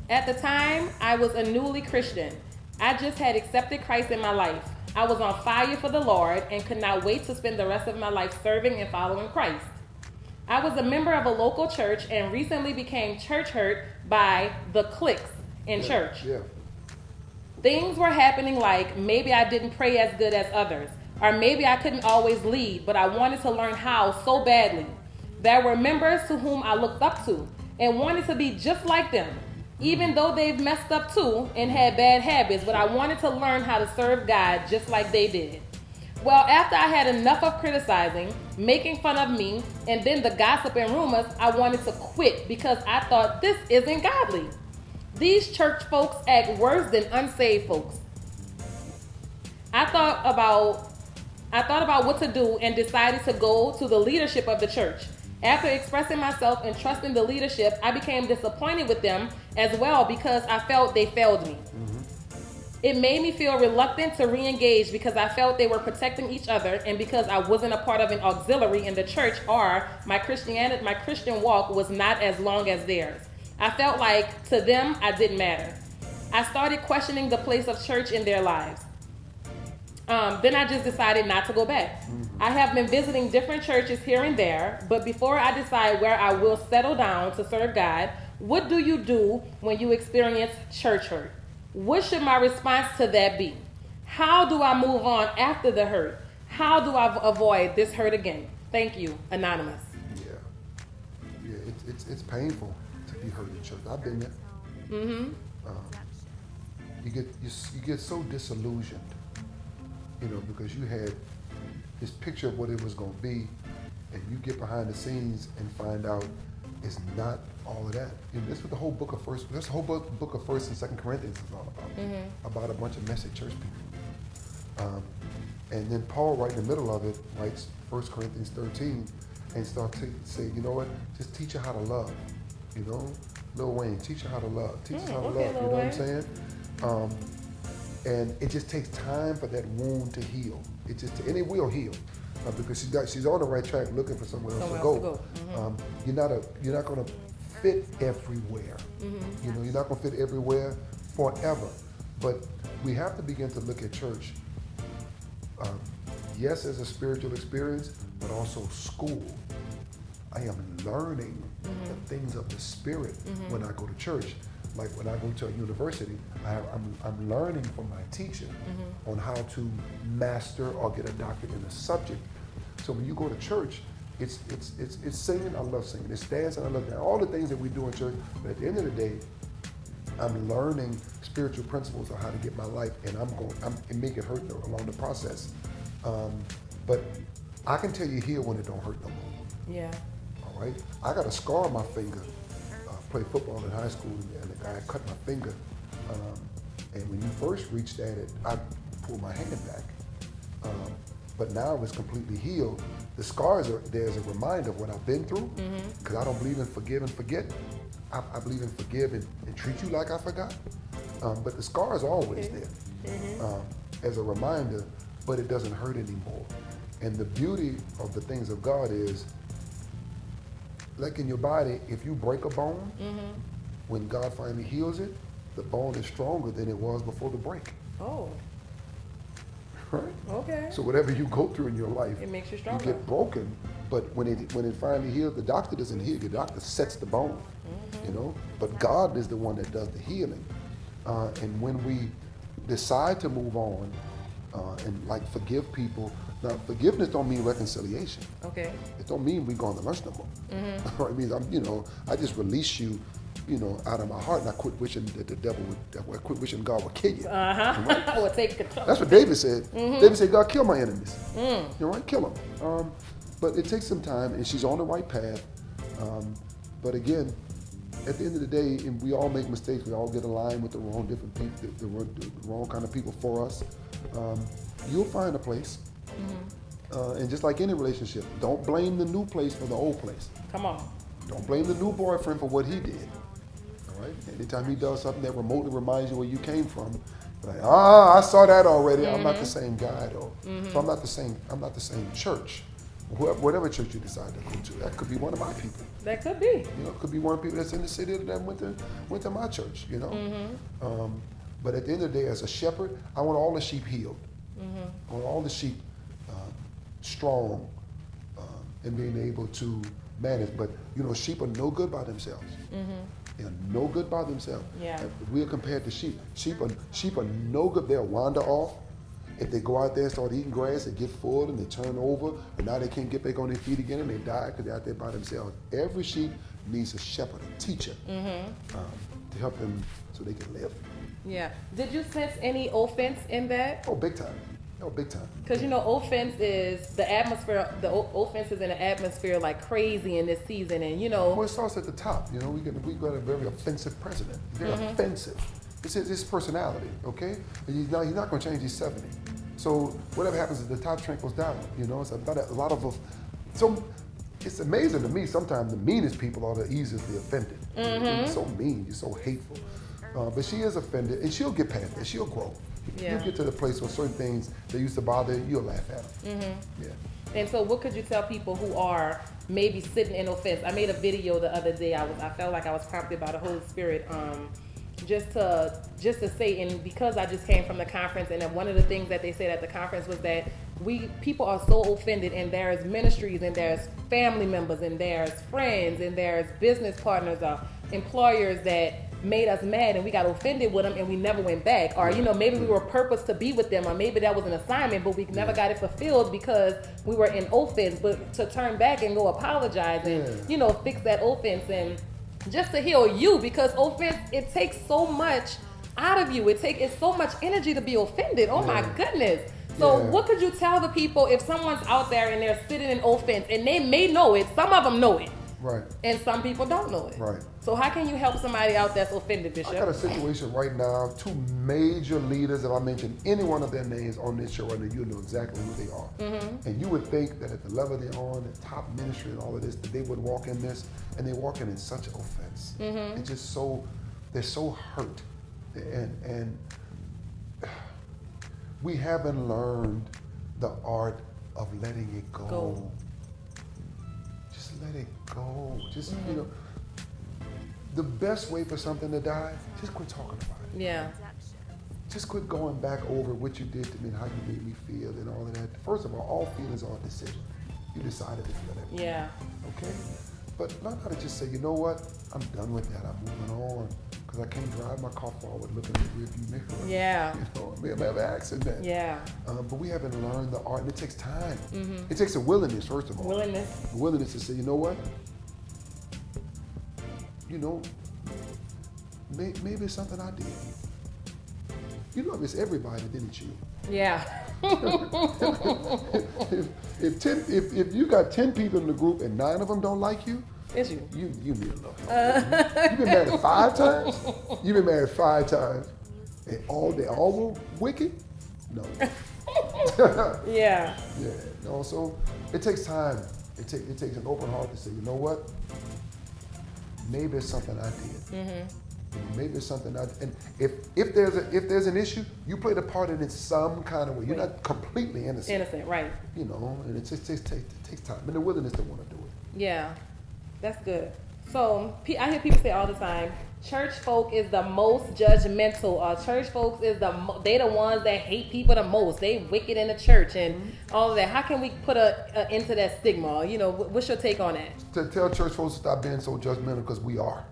At the time, I was a newly Christian. I just had accepted Christ in my life. I was on fire for the Lord and could not wait to spend the rest of my life serving and following Christ. I was a member of a local church and recently became church hurt by the cliques in church. Yeah. Things were happening like maybe I didn't pray as good as others, or maybe I couldn't always lead, but I wanted to learn how so badly. There were members to whom I looked up to and wanted to be just like them, even though they've messed up too and had bad habits, but I wanted to learn how to serve God just like they did. Well, after I had enough of criticizing, making fun of me, and then the gossip and rumors, I wanted to quit because I thought this isn't godly. These church folks act worse than unsaved folks. I thought about what to do and decided to go to the leadership of the church. After expressing myself and trusting the leadership, I became disappointed with them as well because I felt they failed me. It made me feel reluctant to re-engage because I felt they were protecting each other and because I wasn't a part of an auxiliary in the church or my Christian walk was not as long as theirs. I felt like to them I didn't matter. I started questioning the place of church in their lives. Then I just decided not to go back. I have been visiting different churches here and there, but before I decide where I will settle down to serve God, what do you do when you experience church hurt? What should my response to that be? How do I move on after the hurt? How do I avoid this hurt again? Thank you, Anonymous. Yeah, it's painful to be hurt in church. I've been there. You get so disillusioned. Because you had this picture of what it was going to be, and you get behind the scenes and find out it's not all of that. That's what the whole book of book of First and Second Corinthians is all about. About a bunch of messy church people. And then Paul, right in the middle of it, writes 1 Corinthians 13 and starts to say, you know what? Just teach her how to love. Lil Wayne, teach her how to love. Teach her how to love. You know what I'm saying? And it just takes time for that wound to heal. And it will heal because she's on the right track, looking for somewhere else to go. You're not going to fit everywhere. You're not going to fit everywhere forever. But we have to begin to look at church, yes, as a spiritual experience, but also school. I am learning the things of the Spirit when I go to church. Like when I go to a university, I'm learning from my teacher on how to master or get a doctorate in a subject. So when you go to church, it's singing. I love singing. It's dancing. I love that. All the things that we do in church. But at the end of the day, I'm learning spiritual principles of how to get my life, and and make it hurt along the process. But I can tell you here when it don't hurt no more. Yeah. All right. I got a scar on my finger. Played football in high school, and the guy cut my finger. And when you first reached at it, I pulled my hand back. But now it's completely healed. The scars are there as a reminder of what I've been through, because I don't believe in forgive and forget. I believe in forgive and treat you like I forgot. But the scar is always there as a reminder, but it doesn't hurt anymore. And the beauty of the things of God is, like in your body, if you break a bone, when God finally heals it, the bone is stronger than it was before the break. Oh. Right? Okay. So whatever you go through in your life, it makes you stronger. You get broken, but when it finally heals, the doctor doesn't heal. The doctor sets the bone, you know. But God is the one that does the healing. And when we decide to move on and like forgive people, now forgiveness don't mean reconciliation. Okay. It don't mean we going to lunch no more. It means I just release you, out of my heart, and I quit wishing that the devil would, I quit wishing God would kill you. Right? I would take control. That's what David said. David said, God, kill my enemies. Right? Kill them. But it takes some time, and she's on the right path. But again, at the end of the day, and we all make mistakes. We all get aligned with the wrong different people, the wrong kind of people for us. You'll find a place. And just like any relationship, don't blame the new place for the old place. Come on. Don't blame the new boyfriend for what he did. All right? Anytime he does something that remotely reminds you where you came from, like, I saw that already. I'm not the same guy though. So I'm not the same church. Whatever church you decide to go to, that could be one of my people. That could be. It could be one of the people that's in the city that went to my church. But at the end of the day, as a shepherd, I want all the sheep healed. I want all the sheep strong and being able to manage. But sheep are no good by themselves. They're no good by themselves. Yeah. We're compared to sheep. Sheep are no good. They'll wander off. If they go out there and start eating grass, they get full and they turn over, and now they can't get back on their feet again and they die because they're out there by themselves. Every sheep needs a shepherd, a teacher, to help them so they can live. Yeah. Did you sense any offense in that? Oh, big time. Oh, big time. Because offense is the atmosphere. The offense is in the atmosphere like crazy in this season, and Well, it starts at the top. We got a very offensive president. Very offensive. It's his personality. Okay, and he's not going to change. He's 70. So whatever happens at the top trickles down. It's about a lot of. So it's amazing to me. Sometimes the meanest people are the easiest offended. You're so mean. You're so hateful. But she is offended, and she'll get past that. She'll grow. Yeah. You get to the place where certain things that used to bother you, you'll laugh at them. Yeah. And so what could you tell people who are maybe sitting in offense? I made a video the other day. I felt like I was prompted by the Holy Spirit just to say, and because I just came from the conference, and one of the things that they said at the conference was that people are so offended, and there's ministries, and there's family members, and there's friends, and there's business partners or employers that made us mad, and we got offended with them, and we never went back. Or maybe we were purposed to be with them, or maybe that was an assignment, but we never got it fulfilled because we were in offense. But to turn back and go apologize and fix that offense, and just to heal you, because offense, it takes so much out of you. It's so much energy to be offended. Oh my goodness. So what could you tell the people if someone's out there and they're sitting in offense, and they may know it, some of them know it, right, and some people don't know it. Right. So how can you help somebody out that's offended, Bishop? I got a situation right now. 2 major leaders, if I mention any one of their names on this show right now, you know exactly who they are. And you would think that at the level they're on, the top ministry and all of this, that they would walk in this, and they walk in such offense. It's just they're so hurt. And we haven't learned the art of letting it go. Just let it go. Just, the best way for something to die, just quit talking about it. Yeah. just quit going back over what you did to me and how you made me feel and all of that. First of all feelings are a decision. You decided to feel that way. Yeah. Okay? But learn how to just say, you know what? I'm done with that. I'm moving on. Because I can't drive my car forward looking at the rearview mirror. Yeah. You know, I may have an accident. Yeah. But we haven't learned the art, and it takes time. Mm-hmm. It takes a willingness, first of all. Willingness. The willingness to say, you know what? You know, maybe it's something I did. You know, it's everybody, didn't you? Yeah. if you got 10 people in the group and 9 of them don't like you, it's you. You need a little help. You've been married 5 times? You've been married 5 times. And they all were wicked? No. Yeah. Yeah. No, so it takes time. It takes an open heart to say, you know what? Maybe it's something I did. Mm-hmm. Maybe it's something and if there's an issue, you played a part in it some kind of way. You're not completely innocent. Innocent, right? You know, and it takes time and the willingness to want to do it. Yeah, that's good. So I hear people say all the time, church folk is the most judgmental, or church folks is they the ones that hate people the most. They wicked in the church and all of that. How can we put a into that stigma? You know, what's your take on that? To tell church folks to stop being so judgmental, because we are.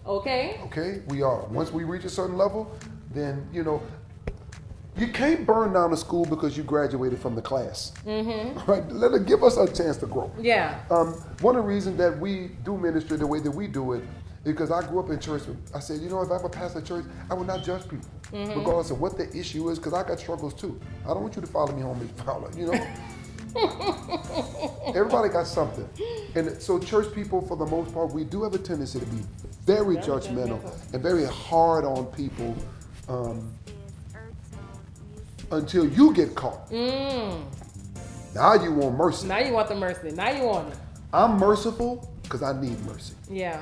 Okay, we are. Once we reach a certain level, then, you know, you can't burn down a school because you graduated from the class. Mm-hmm. Right? Let it give us a chance to grow. Yeah. One of the reasons that we do ministry the way that we do it is because I grew up in church. I said, you know, if I ever pastor a church, I will not judge people, regardless of what the issue is, because I got struggles too. I don't want you to follow me home as follow, you know. Everybody got something. And so church people, for the most part, we do have a tendency to be very judgmental and very hard on people until you get caught. Now you want mercy. Now you want the mercy. Now you want it. I'm merciful because I need mercy. Yeah.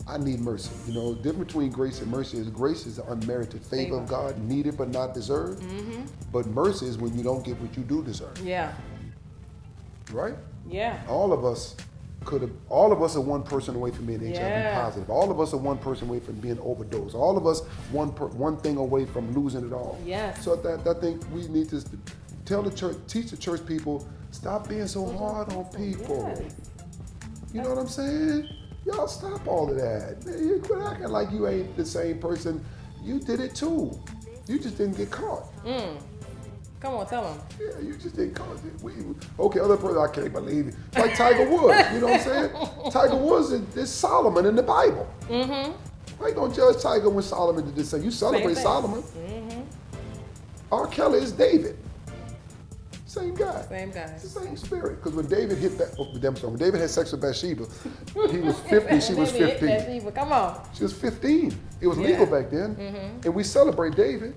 I need mercy. You know, the difference between grace and mercy is grace is the unmerited favor of God, needed but not deserved. Mm-hmm. But mercy is when you don't get what you do deserve. Yeah. Right? Yeah. All of us are one person away from being HIV positive. All of us are one person away from being overdosed. All of us one thing away from losing it all. Yes. So I think we need to teach the church people, stop being so hard on people. Yes. You know what I'm saying? Y'all stop all of that. You quit acting like you ain't the same person. You did it too. You just didn't get caught. Come on, tell them. Yeah, you just didn't cause it. Other person, I can't believe it. Like Tiger Woods, you know what I'm saying? Tiger Woods is Solomon in the Bible. Mm-hmm. Why you don't judge Tiger when Solomon did this thing? You celebrate Solomon. Mm-hmm. R. Kelly is David. Same guy. Same guy. It's the same spirit. Because when David when David had sex with Bathsheba, he was 50, she was 15. Bathsheba, come on. She was 15. It was legal back then. Mm-hmm. And we celebrate David.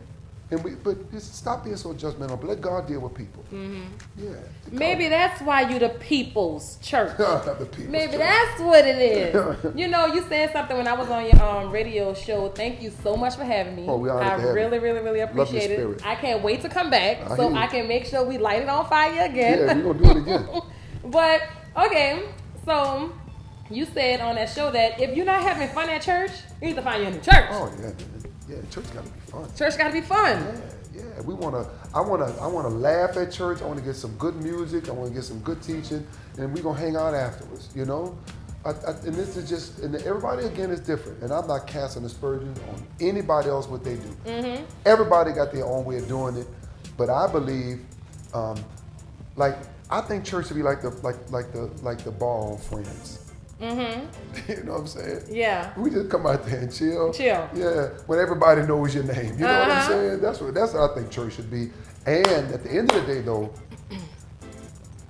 But just stop being so judgmental. But let God deal with people. Mm-hmm. Yeah. Maybe that's why you the people's church. The people's Maybe church. that's what it is. You know, you said something when I was on your radio show. Thank you so much for having me. Oh, we honored to have really, you. really, really appreciate it. Spirit. I can't wait to come back so I can make sure we light it on fire again. Yeah, we're going to do it again. But, okay, so you said on that show that if you're not having fun at church, you need to find your new church. Oh, yeah, man. Yeah, church got to be fun. Church got to be fun. Yeah. I wanna laugh at church. I wanna get some good music. I wanna get some good teaching, and we're gonna hang out afterwards. You know, and this is just, and everybody again is different. And I'm not casting aspersions on anybody else what they do. Mm-hmm. Everybody got their own way of doing it, but I believe, I think church should be like the bar on Friends. Mm-hmm. You know what I'm saying? Yeah. We just come out there and chill. Chill. Yeah. When everybody knows your name. You know what I'm saying? That's what I think church should be. And at the end of the day, though,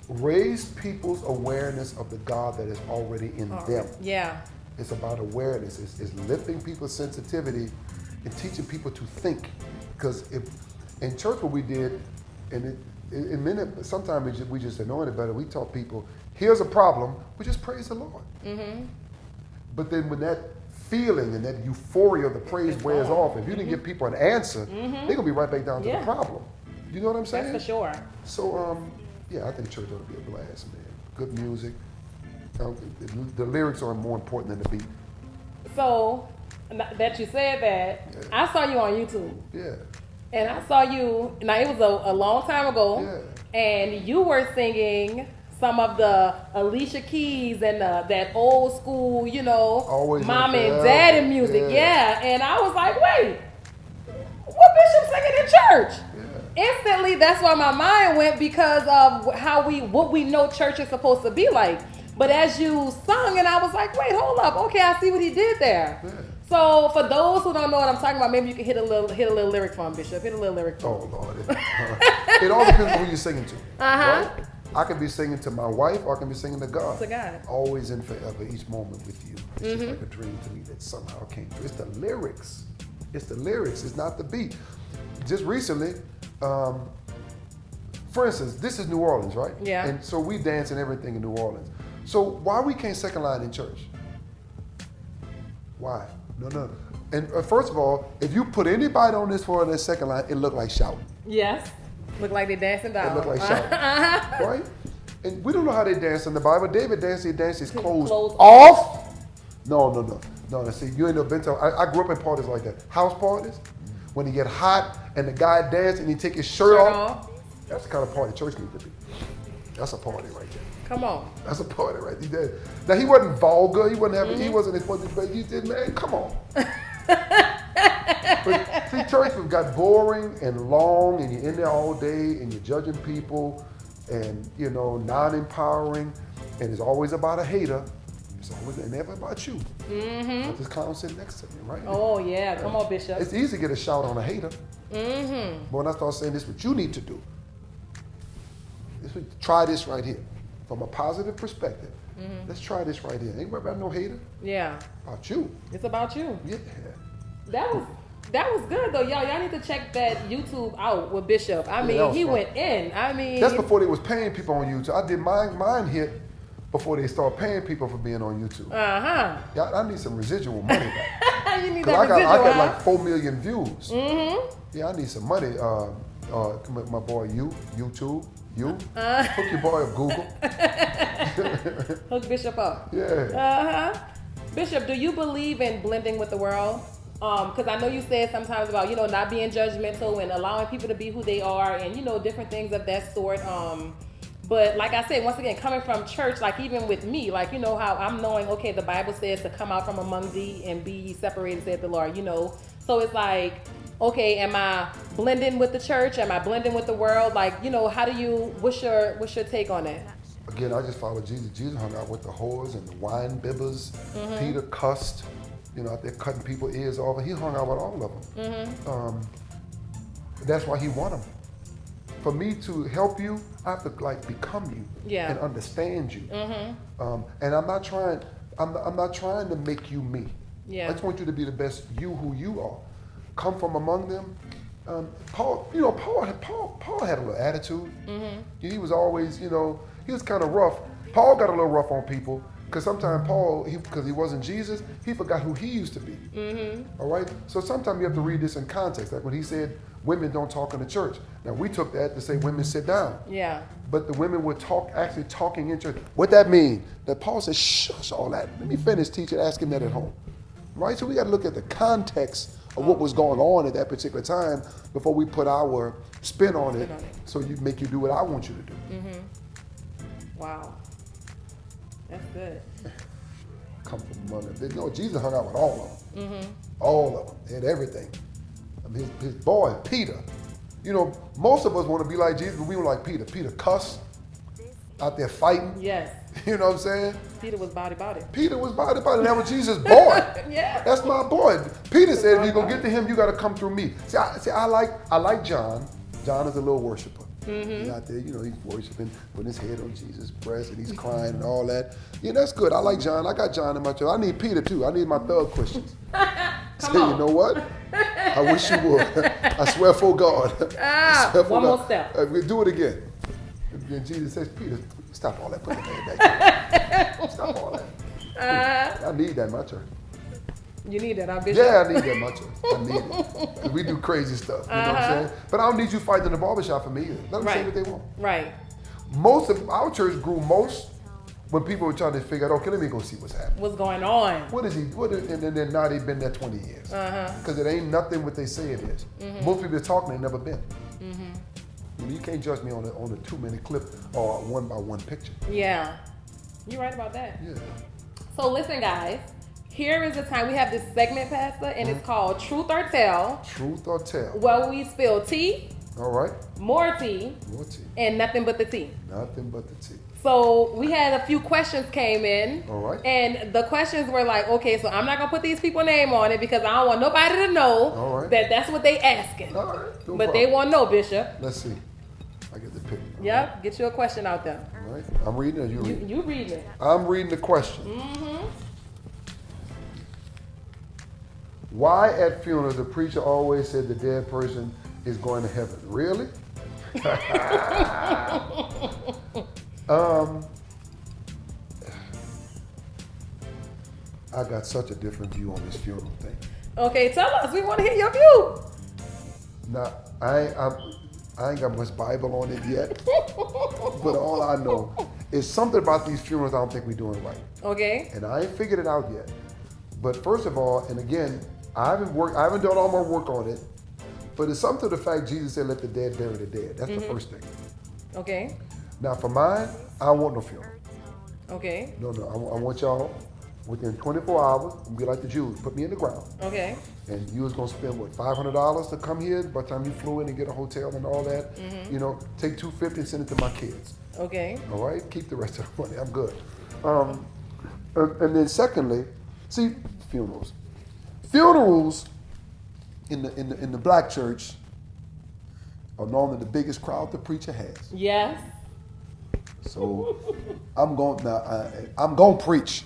raise people's awareness of the God that is already in them. Yeah. It's about awareness. It's lifting people's sensitivity and teaching people to think. Because in church, what we did, sometimes we just anointed better. We taught people, here's a problem, we just praise the Lord. Mm-hmm. But then when that feeling and that euphoria of the praise wears off, if you didn't give people an answer, they're going to be right back down to the problem. You know what I'm saying? That's for sure. So, I think church ought to be a blast, man. Good music. The lyrics are more important than the beat. So, that you said that, I saw you on YouTube. Yeah. And I saw you. Now it was a long time ago, and you were singing some of the Alicia Keys and that old school, Always mom in the and daddy music. Yeah. And I was like, wait, what Bishop singing in church? Instantly, that's where my mind went because of what we know church is supposed to be like. But as you sung, and I was like, wait, hold up. Okay, I see what he did there. Yeah. So for those who don't know what I'm talking about, maybe you can hit a little lyric for him, Bishop. Hit a little lyric for him. Oh, Lord. It all depends on who you're singing to. Right? I can be singing to my wife, or I can be singing to God. To God. Always and forever, each moment with you. It's just like a dream to me that somehow came true. It's the lyrics. It's not the beat. Just recently, for instance, this is New Orleans, right? Yeah. And so we dance and everything in New Orleans. So why we can't second line in church? Why? No. And first of all, if you put anybody on this for the second line, it look like shouting. Yes. Look like they dancing down. It look like shouting. Right? And we don't know how they dance in the Bible. David danced his clothes off. No. See, you ain't never been to. I grew up in parties like that. House parties, when he get hot and the guy dance and he take his shirt off. That's the kind of party church needs to be. That's a party right there. Come on. That's a party right there. Now he wasn't vulgar. He wasn't having. He wasn't supposed to. But you did, man. Come on. But see, church got boring and long, and you're in there all day, and you're judging people, and non-empowering, and it's always about a hater. It's always never about you. But this clown sitting next to me, right? Oh yeah, come on, Bishop. It's easy to get a shout on a hater. But when I start saying this, is what you need to do. Try this right here, from a positive perspective. Let's try this right here. Ain't about no hater. Yeah. About you. It's about you. Yeah. That was good though, y'all. Y'all need to check that YouTube out with Bishop. I mean, he went in. I mean, that's before they was paying people on YouTube. I did mine hit before they start paying people for being on YouTube. Yeah, I need some residual money back. You need that residual. I got like 4 million views. Yeah, I need some money. My boy, YouTube. Hook your boy up, Google. Hook Bishop up. Yeah. Bishop, do you believe in blending with the world? Because I know you said sometimes about, not being judgmental and allowing people to be who they are and, different things of that sort. But like I said, once again, coming from church, like even with me, like, how I'm knowing, okay, the Bible says to come out from among thee and be ye separated, said the Lord, So it's like, okay, am I blending with the church? Am I blending with the world? Like, what's your take on that? Again, I just follow Jesus. Jesus hung out with the whores and the wine bibbers. Peter cussed, out there cutting people's ears off. And he hung out with all of them. That's why he won them. For me to help you, I have to become you and understand you. And I'm not trying to make you me. I just want you to be the best you who you are. Come from among them. Paul had a little attitude. He was always, he was kind of rough. Paul got a little rough on people because sometimes Paul, because he wasn't Jesus, he forgot who he used to be. All right? So sometimes you have to read this in context. Like when he said, women don't talk in the church. Now we took that to say women sit down. Yeah. But the women were actually talking in church. What that mean? That Paul said, shush all that. Let me finish teaching, ask him that at home. Right? So we got to look at the context of what was going on at that particular time before we put our spin on it. So you do what I want you to do. Wow. That's good. Come from among them. Jesus hung out with all of them. All of them. They had everything. I mean, his boy, Peter. Most of us want to be like Jesus, but we were like Peter. Peter cussed, out there fighting. Yes. You know what I'm saying? Peter was body. Peter was body. That was Jesus' boy. Yeah. That's my boy. Peter said, if you go get to him, you got to come through me. I like John. John is a little worshiper. He's out there, he's worshiping, putting his head on Jesus' breast, and he's crying and all that. Yeah, that's good. I like John. I got John in my church. I need Peter too. I need my thug Christians. Say, you know what? I wish you would. I swear for God. One more step. We'll do it again. And Jesus says, Peter, stop all that. Put the man back. Stop all that. I need that in my church. You need that, Bishop? Yeah, I need that in my church. I need it. Because we do crazy stuff. You know what I'm saying? But I don't need you fighting in the barbershop for me either. Let them say what they want. Right. Most of our church grew most when people were trying to figure out, okay, let me go see what's happening. What's going on? And then now they've been there 20 years. Because it ain't nothing what they say it is. Most people are talking, they've never been. You can't judge me on a 2-minute clip or 1-by-1 picture. Yeah. You're right about that. Yeah. So listen, guys. Here is the time. We have this segment, Pastor, and it's called Truth or Tell. Truth or Tell. Well, we spill tea. All right. More tea. More tea. And nothing but the tea. Nothing but the tea. So we had a few questions came in. All right. And the questions were like, okay, so I'm not going to put these people's name on it because I don't want nobody to know that that's what they asking. All right. No but problem. they want to know, Bishop. Let's see. I get the pick. Yep. Get you a question out there. All right. I'm reading it or you reading? You reading it. I'm reading the question. Why at funerals the preacher always said the dead person is going to heaven? Really? I got such a different view on this funeral thing. Okay, tell us. We want to hear your view. Now, I ain't got much Bible on it yet, but all I know is something about these funerals I don't think we're doing right. Okay. And I ain't figured it out yet. But first of all, and again, I haven't done all my work on it, but it's something to the fact Jesus said, let the dead bury the dead. That's the first thing. Okay. Now for mine, I don't want no funeral. Okay. No, I want y'all within 24 hours, be like the Jews, put me in the ground. Okay. And you was gonna spend what, $500 to come here by the time you flew in and get a hotel and all that. You know, take $250 and send it to my kids. Okay. All right, keep the rest of the money. I'm good. And then secondly, see, funerals. Funerals in the black church are normally the biggest crowd the preacher has. Yes. So I'm going preach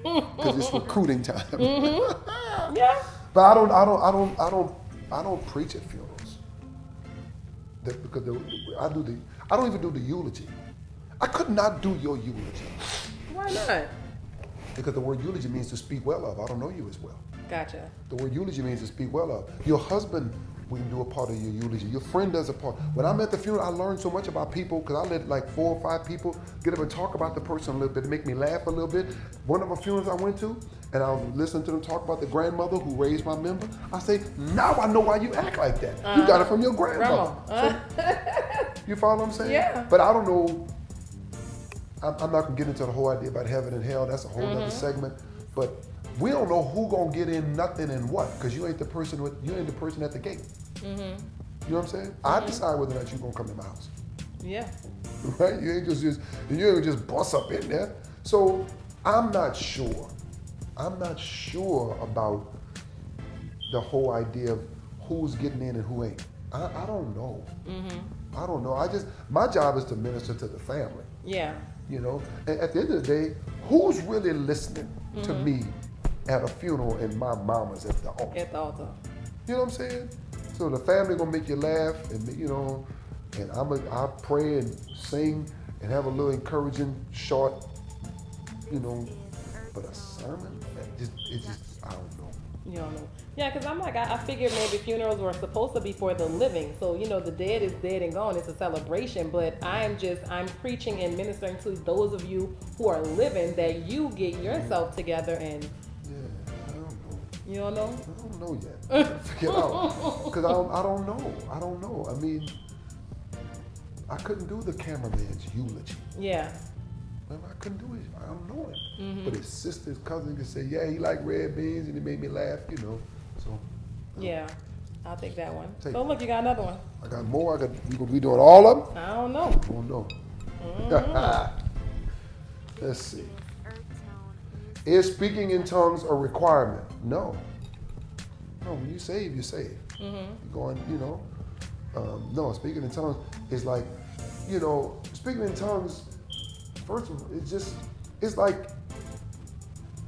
because it's recruiting time. Yeah. But I don't preach at funerals. Because I don't even do the eulogy. I could not do your eulogy. Why not? Because the word eulogy means to speak well of. I don't know you as well. Gotcha. The word eulogy means to speak well of. Your husband, we can do a part of your eulogy. Your friend does a part. When I'm at the funeral, I learn so much about people because I let like 4 or 5 people get up and talk about the person a little bit, make me laugh a little bit. One of the funerals I went to, and I was listening to them talk about the grandmother who raised my member. I say, now I know why you act like that. You got it from your grandmother. So, you follow what I'm saying? Yeah. But I don't know. I'm not gonna get into the whole idea about heaven and hell. That's a whole other segment. But we don't know who gonna get in nothing and what, because you ain't the person at the gate. You know what I'm saying? I decide whether or not you gonna come to my house. Yeah. Right? You ain't just bust up in there. So I'm not sure. I'm not sure about the whole idea of who's getting in and who ain't. I don't know. I don't know. My job is to minister to the family. Yeah. You know, and at the end of the day, who's really listening to me at a funeral and my mama's at the altar? At the altar. You know what I'm saying? So the family gonna make you laugh, and you know, and I pray and sing and have a little encouraging short, you know, but a sermon, it's just I don't know. You don't know. Yeah, because I'm like, I figured maybe funerals were supposed to be for the living. So, you know, the dead is dead and gone. It's a celebration. But I'm preaching and ministering to those of you who are living that you get yourself together and. Yeah, I don't know. You don't know? I don't know yet. I gotta figure it out. Because I don't know. I don't know. I mean, I couldn't do the cameraman's eulogy. Yeah. I couldn't do it. I don't know him. But his sister's cousin could say, yeah, he liked red beans and he made me laugh, you know. So. Yeah. I'll take that one. Take So look, you got another one. I got more. You gonna be doing all of them? I don't know. I don't know. Let's see. Is speaking in tongues a requirement? No. No, when you save, you save. You're going, you know. No, speaking in tongues is like, you know, speaking in tongues, first of all,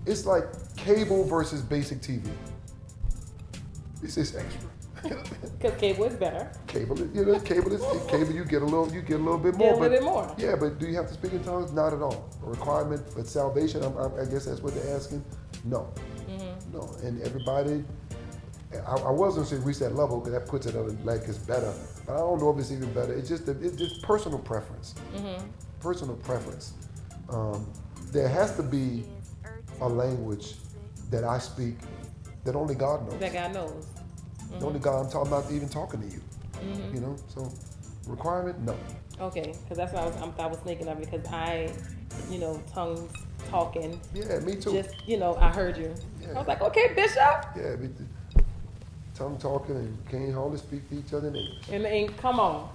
it's like cable versus basic TV. It's just extra. Because cable is better. Cable you get a little bit more. Get a little bit more. Yeah, but do you have to speak in tongues? Not at all. A requirement for salvation, I guess that's what they're asking. No. No. And everybody, I was going to say reach that level because that puts it like it's better. But I don't know if it's even better. It's just personal preference. Personal preference. There has to be a language that I speak that only God knows. That God knows. The only God I'm not even talking to you. You know, so requirement, no. Okay, because that's what I was thinking of, because tongues talking. Yeah, me too. Just, I heard you. Yeah. I was like, okay, Bishop. Yeah, tongue talking and can't hardly speak to each other in English. And come on.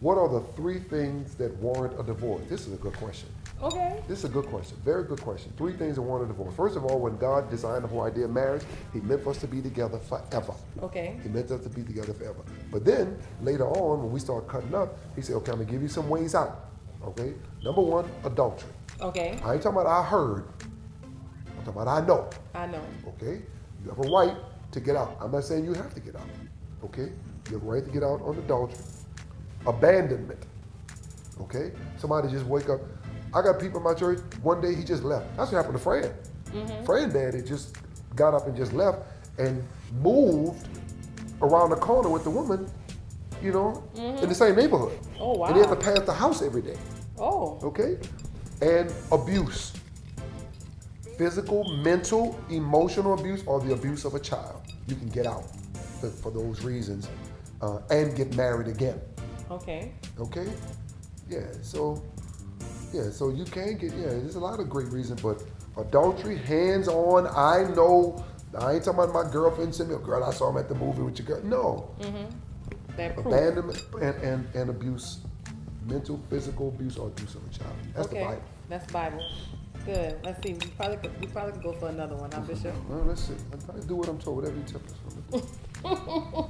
What are the 3 things that warrant a divorce? This is a good question. Okay. This is a good question. Very good question. 3 things that warrant a divorce. First of all, when God designed the whole idea of marriage, He meant for us to be together forever. Okay. He meant us to be together forever. But then, later on, when we start cutting up, He said, okay, I'm going to give you some ways out. Okay? Number 1, adultery. Okay. I ain't talking about I heard. I'm talking about I know. I know. Okay? You have a right to get out. I'm not saying you have to get out. Okay? You have a right to get out on adultery. Abandonment. Okay? Somebody just wake up. I got people in my church, one day he just left. That's what happened to Fran. Fran daddy just got up and just left and moved around the corner with the woman, in the same neighborhood. Oh, wow. And they have to pass the house every day. Oh. Okay? And abuse. Physical, mental, emotional abuse, or the abuse of a child. You can get out for those reasons and get married again. Okay. Okay? So you can get, there's a lot of great reasons, but adultery, hands-on, I know, I ain't talking about my girlfriend sent me, girl, I saw him at the movie with your girl. No. That proof. Abandonment and abuse, mental, physical abuse, or abuse of a child. That's the Bible. That's Bible. Good. Let's see. We probably could go for another one, huh, Bishop? Well, let's see. I do what I'm told, whatever you tell us.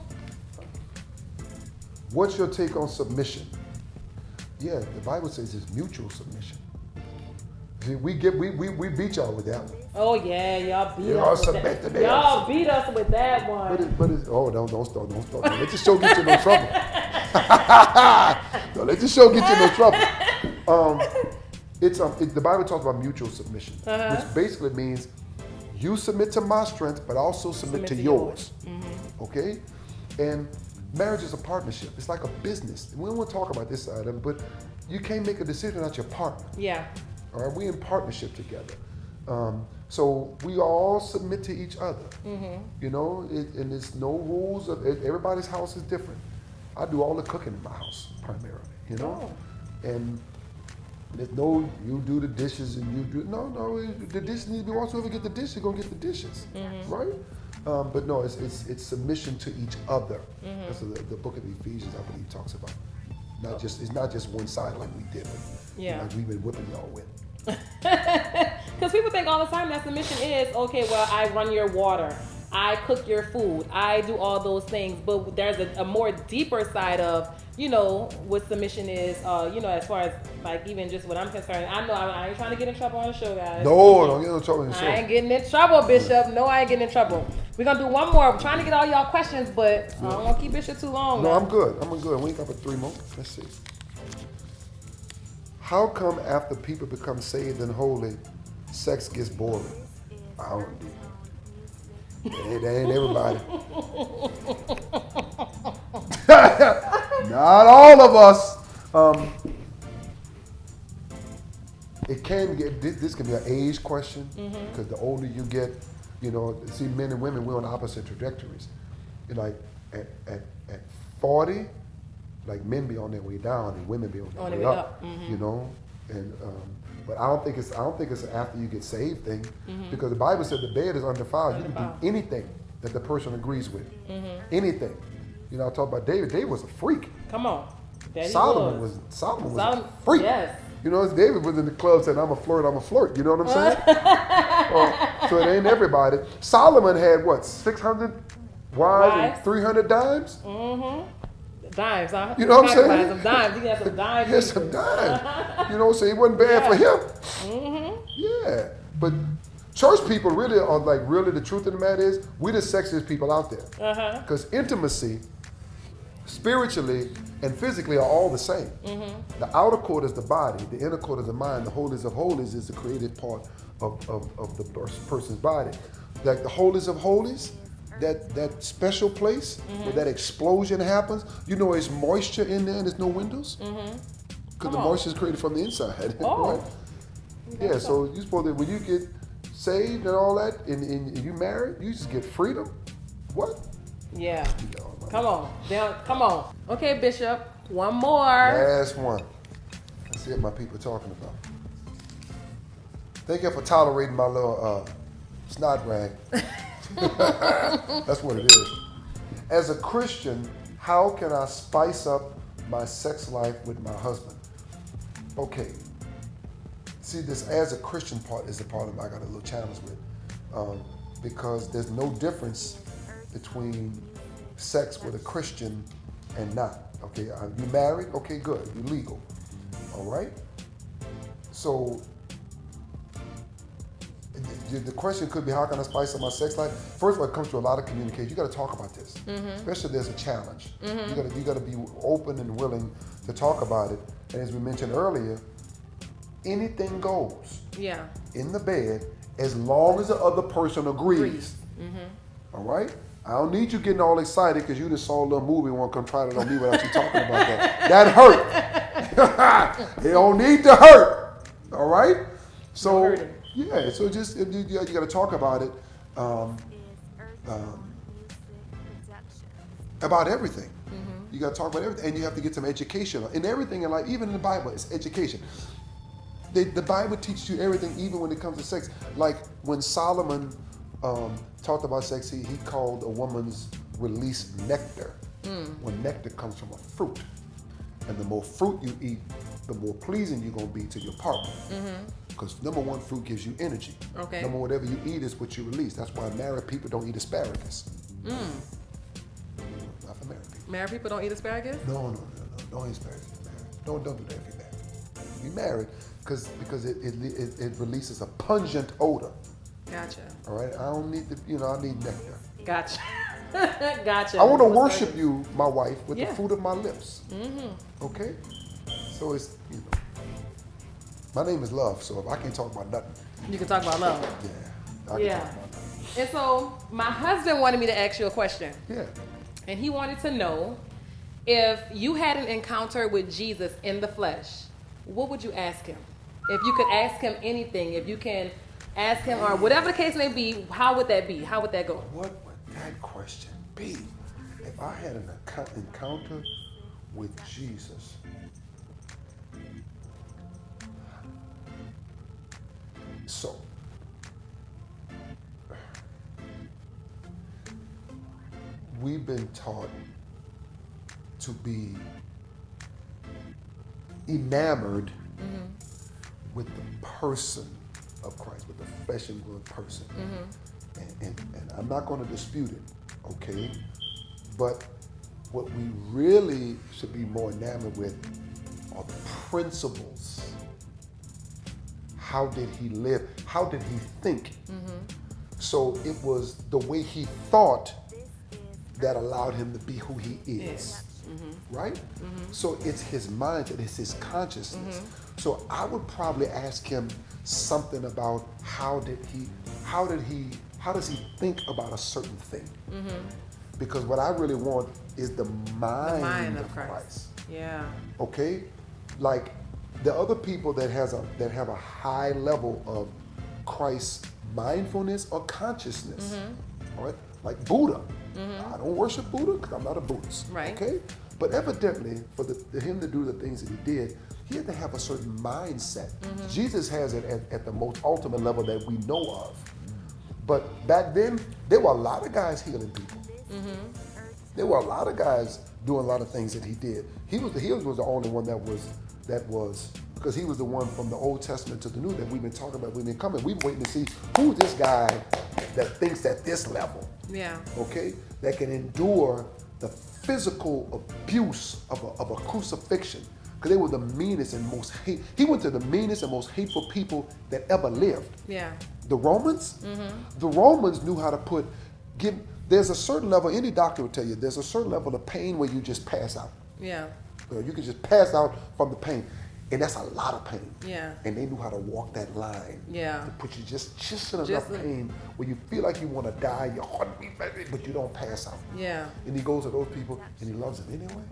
What's your take on submission? Yeah, the Bible says it's mutual submission. See, we beat y'all with that one. Oh yeah, y'all beat Y'all us with submit to that. me. Y'all beat us with that one. Don't start. Don't let the show get you in no trouble. Don't let the show get you in no trouble. The Bible talks about mutual submission, which basically means you submit to my strength, but also submit to yours. Okay? And marriage is a partnership. It's like a business. We don't want to talk about this side of it, but you can't make a decision without your partner. Yeah. All right? We in partnership together. So we all submit to each other. And there's no rules. Everybody's house is different. I do all the cooking in my house, primarily, And there's no, you do the dishes and you do, no, the dishes need to be washed. Whoever get the dishes, you're going to get the dishes, right? But no, it's submission to each other. That's what the book of Ephesians, I believe, talks about. It's not just one side like we did, like we've been whipping y'all with. Because people think all the time that submission is, okay, well, I run your water, I cook your food, I do all those things. But there's a more deeper side of, what submission is, as far as, like, even just what I'm concerned. I know I ain't trying to get in trouble on the show, guys. No, don't get in trouble on the show. I ain't getting in trouble, Bishop. No, I ain't getting in trouble. We're going to do one more. I'm trying to get all y'all questions, but I don't want to keep Bishop too long. No, I'm good. We ain't got but 3 more. Let's see. How come after people become saved and holy, sex gets boring? I don't know. That ain't everybody. Not all of us. It can get, this can be an age question, because the older you get, see, men and women, we're on opposite trajectories. Like at 40, like men be on their way down and women be on their way up. And but I don't think it's after you get saved thing, because the Bible said the bed is undefiled. You can do anything that the person agrees with. Anything. I talk about David. David was a freak. Come on. Solomon was a freak. Yes. David was in the club saying, I'm a flirt. You know what I'm saying? So it ain't everybody. Solomon had what, 600 wives and 300 dimes? Dimes, huh? You know what I'm saying? Some dimes. He had some dimes. He had some dimes. So it wasn't bad for him. Yeah. But church people really are really the truth of the matter is, we the sexiest people out there. Because intimacy, spiritually and physically, are all the same. The outer court is the body, the inner court is the mind, the holies of holies is the creative part of the person's body. Like the holies of holies, that special place where that explosion happens, there's moisture in there and there's no windows. Because the moisture is created from the inside. Oh. Right? Yeah, so you're supposed to, when you get saved and all that, and you married, you just get freedom? What? Yeah. Come on. Come on. Okay, Bishop. One more. Last one. Let's see what my people are talking about. Thank you for tolerating my little snot rag. That's what it is. As a Christian, how can I spice up my sex life with my husband? Okay. See, this as a Christian part is the part that I got a little challenge with. Because there's no difference between sex with a Christian and not. Okay, you married? Okay, good. You're legal. All right? So, the question could be, how can I spice up my sex life? First of all, it comes to a lot of communication. You got to talk about this, especially if there's a challenge. You got to be open and willing to talk about it. And as we mentioned earlier, anything goes. Yeah. In the bed, as long as the other person agrees. All right? I don't need you getting all excited because you just saw a little movie and want to come try it on me without you talking about that. That hurt. It don't need to hurt. All right? So, yeah, so just you got to talk about it about everything. You got to talk about everything, and you have to get some education. In everything in life, even in the Bible, it's education. The Bible teaches you everything, even when it comes to sex. Like when Solomon talked about sex, he called a woman's release nectar. When nectar comes from a fruit. And the more fruit you eat, the more pleasing you're going to be to your partner. Because number one, fruit gives you energy. Okay. Number whatever you eat is what you release. That's why married people don't eat asparagus. Not for married people. Married people don't eat asparagus? No. Don't eat asparagus. Don't do that if you're married. Be married because it releases a pungent odor. Gotcha. All right. I don't need I need nectar. Gotcha. Gotcha. I want to worship you, my wife, with the fruit of my lips. Okay. So it's my name is Love. So if I can't talk about nothing, you can talk about love. Yeah. I can talk about nothing. And so my husband wanted me to ask you a question. Yeah. And he wanted to know if you had an encounter with Jesus in the flesh, what would you ask him? If you could ask him anything, if you can ask him, or whatever the case may be, how would that be? How would that go? What would that question be? If I had an encounter with Jesus, so we've been taught to be enamored with the person of Christ, with the flesh and blood person. And I'm not going to dispute it, okay? But what we really should be more enamored with are the principles. How did he live? How did he think? So it was the way he thought that allowed him to be who he is. Right? So it's his mindset, it's his consciousness. So I would probably ask him something about how does he think about a certain thing? Because what I really want is the mind of Christ. Yeah. Okay? Like the other people that have a high level of Christ's mindfulness or consciousness. All right? Like Buddha. I don't worship Buddha because I'm not a Buddhist. Right. Okay? But evidently, for him to do the things that he did, he had to have a certain mindset. Jesus has it at the most ultimate level that we know of. But back then, there were a lot of guys healing people. There were a lot of guys doing a lot of things that he did. He was the only one that was because he was the one from the Old Testament to the New that we've been talking about. We've been coming. We've been waiting to see who's this guy that thinks at this level. Yeah. Okay? That can endure the physical abuse of a crucifixion. Because they were the meanest and most he went to the meanest and most hateful people that ever lived. Yeah. The Romans? The Romans knew how to there's a certain level, any doctor will tell you, there's a certain level of pain where you just pass out. Yeah. You can just pass out from the pain. And that's a lot of pain. Yeah. And they knew how to walk that line. Yeah. To put you just in enough pain where you feel like you want to die, your heart beat, but you don't pass out. Yeah. And he goes to those people and he loves them anyway.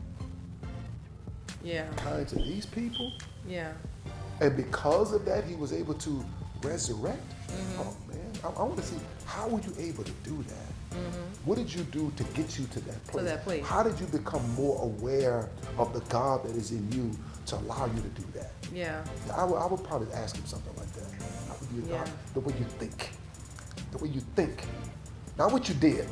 kind to these people. Yeah. And because of that, he was able to resurrect. Oh man, I want to see, how were you able to do that? What did you do to get you to that place? To that place. How did you become more aware of the God that is in you to allow you to do that? Yeah. I would probably ask him something like that. How would you, Yeah. the way you think. The way you think. Not what you did.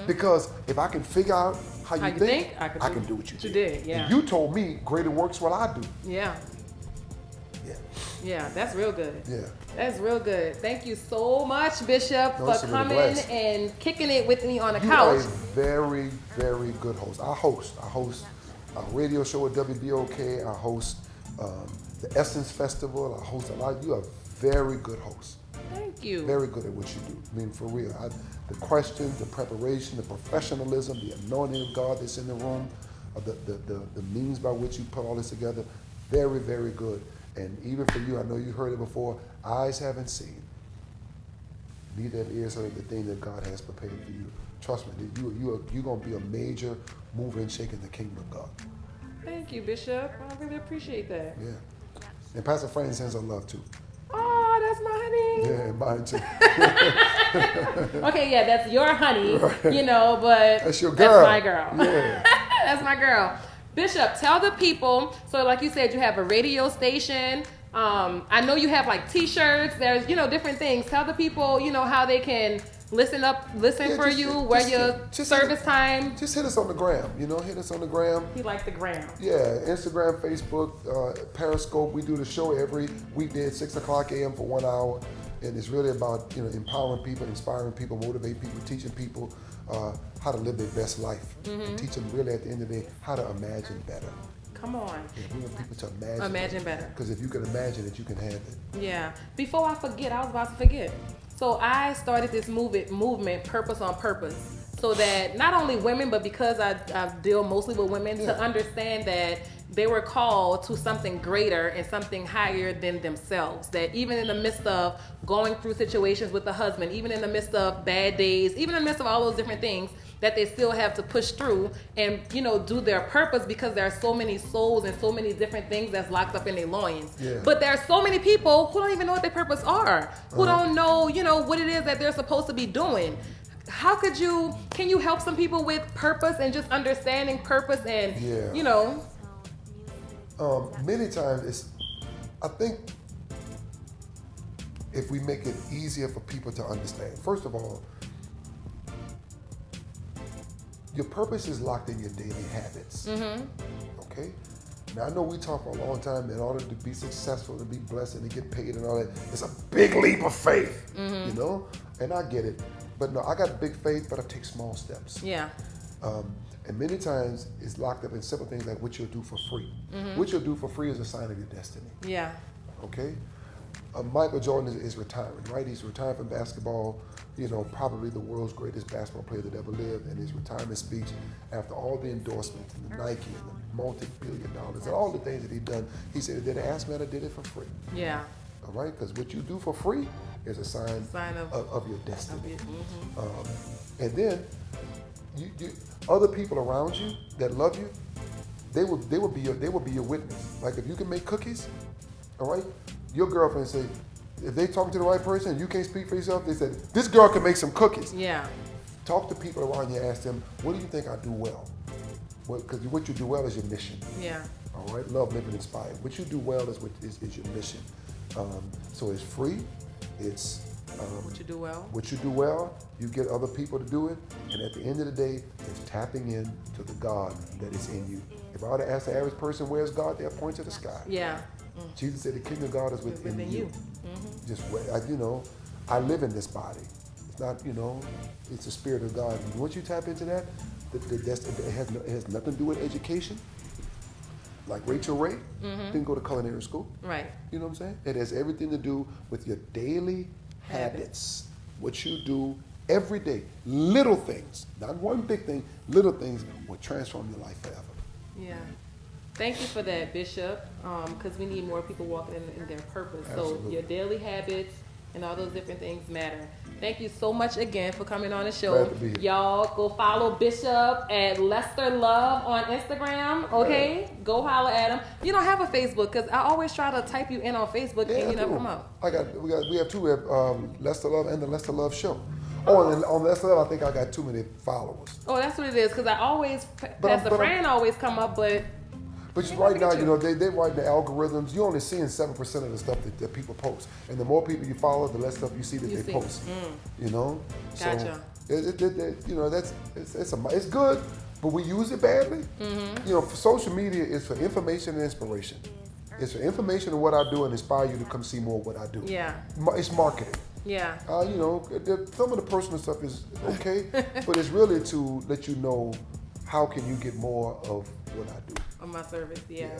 Because if I can figure out how you think, I can do what you did. Yeah. And you told me greater works what I do. Yeah. Yeah. Yeah, that's real good. Yeah. That's real good. Thank you so much, Bishop, No, for it's a little coming blessed. and kicking it with me on the You couch. are a very, very good host. I host a radio show at WBOK. I host the Essence Festival. I host a lot. You are a very good host. Thank you. Very good at what you do. I mean, for real. The questions, the preparation, the professionalism, the anointing of God that's in the room, the means by which you put all this together, very, very good. And even for you, I know you heard it before, eyes haven't seen, neither have ears heard the thing that God has prepared for you. Trust me, you're going to be a major mover and shaker in the kingdom of God. Thank you, Bishop. I really appreciate that. Yeah. And Pastor Frank sends her love too. Oh, that's my honey. Yeah, and mine too. Okay, yeah, that's your honey, you know, but That's your girl. That's my girl. Yeah. That's my girl. Bishop, tell the people, so like you said, you have a radio station. I know you have like t-shirts. There's, different things. Tell the people, how they can listen for you, where your service time. Just hit us on the gram, hit us on the gram. He likes the gram. Yeah, Instagram, Facebook, Periscope. We do the show every weekday at 6 o'clock a.m. for 1 hour. And it's really about, empowering people, inspiring people, motivating people, teaching people how to live their best life. And teach them really at the end of the day how to imagine better. Come on. Yeah, we want people to Imagine better. Because if you can imagine it, you can have it. Yeah. Before I forget, I was about to forget. So I started this movement, Purpose on Purpose, so that not only women, but because I deal mostly with women, to understand that they were called to something greater and something higher than themselves. That even in the midst of going through situations with the husband, even in the midst of bad days, even in the midst of all those different things, that they still have to push through and, do their purpose, because there are so many souls and so many different things that's locked up in their loins. Yeah. But there are so many people who don't even know what their purpose are, who don't know, what it is that they're supposed to be doing. Can you help some people with purpose and just understanding purpose and, Many times I think if we make it easier for people to understand, first of all, your purpose is locked in your daily habits. Okay? Now, I know we talk for a long time, in order to be successful, to be blessed, and to get paid and all that, it's a big leap of faith, And I get it. But no, I got big faith, but I take small steps. Yeah. And many times it's locked up in simple things like what you'll do for free. What you'll do for free is a sign of your destiny. Yeah. Okay? Michael Jordan is retiring, right? He's retiring from basketball, probably the world's greatest basketball player that ever lived. And his retirement speech, after all the endorsements and the Nike and the multi-billion dollars and all the things that he'd done, he said, did I ask me, I did it for free. Yeah. All right? Because what you do for free is a sign of your destiny. And then you other people around you that love you, they will be your witness. Like if you can make cookies, all right, your girlfriend say, if they talking to the right person and you can't speak for yourself, they said, this girl can make some cookies. Yeah. Talk to people around you, ask them, what do you think I do well? Because what you do well is your mission. Yeah. All right, love, live, and inspire. What you do well is your mission. So it's free. It's what you do well. What you do well, you get other people to do it, and at the end of the day, it's tapping in to the God that is in you. If I were to ask the average person, where's God? They'll point to the sky. Yeah. Jesus said the kingdom of God is within you. Just, I live in this body. It's not, it's the Spirit of God. And once you tap into that, it has nothing to do with education. Like Rachel Ray didn't go to culinary school. Right. You know what I'm saying? It has everything to do with your daily habits. What you do every day. Little things. Not one big thing. Little things will transform your life forever. Yeah. Thank you for that, Bishop, because we need more people walking in their purpose. Absolutely. So your daily habits And all those different things matter. Thank you so much again for coming on the show. Glad to be here. Y'all go follow Bishop at Lester Love on Instagram. Okay, Yeah. go holler at him. You don't have a Facebook because I always try to type you in on Facebook and you never come up. We have two. We have Lester Love and the Lester Love Show. Oh, and on Lester Love, I think I got too many followers. Oh, that's what it is. Because I always Pastor Fran always come up, but Right now, you know, they write the algorithms. You're only seeing 7% of the stuff that people post, and the more people you follow, the less stuff you see that they post. You know, Gotcha. So you know, it's good, but we use it badly. You know, for social media is for information and inspiration. It's for information of what I do and inspire you to come see more of what I do. Yeah. It's marketing. Yeah. You know, some of the personal stuff is okay, but it's really to let you know how can you get more of what I do. On my service, yeah.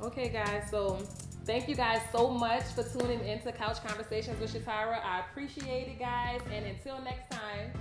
Okay, guys. So thank you guys so much for tuning into Couch Conversations with Shatara. I appreciate it, guys. And until next time.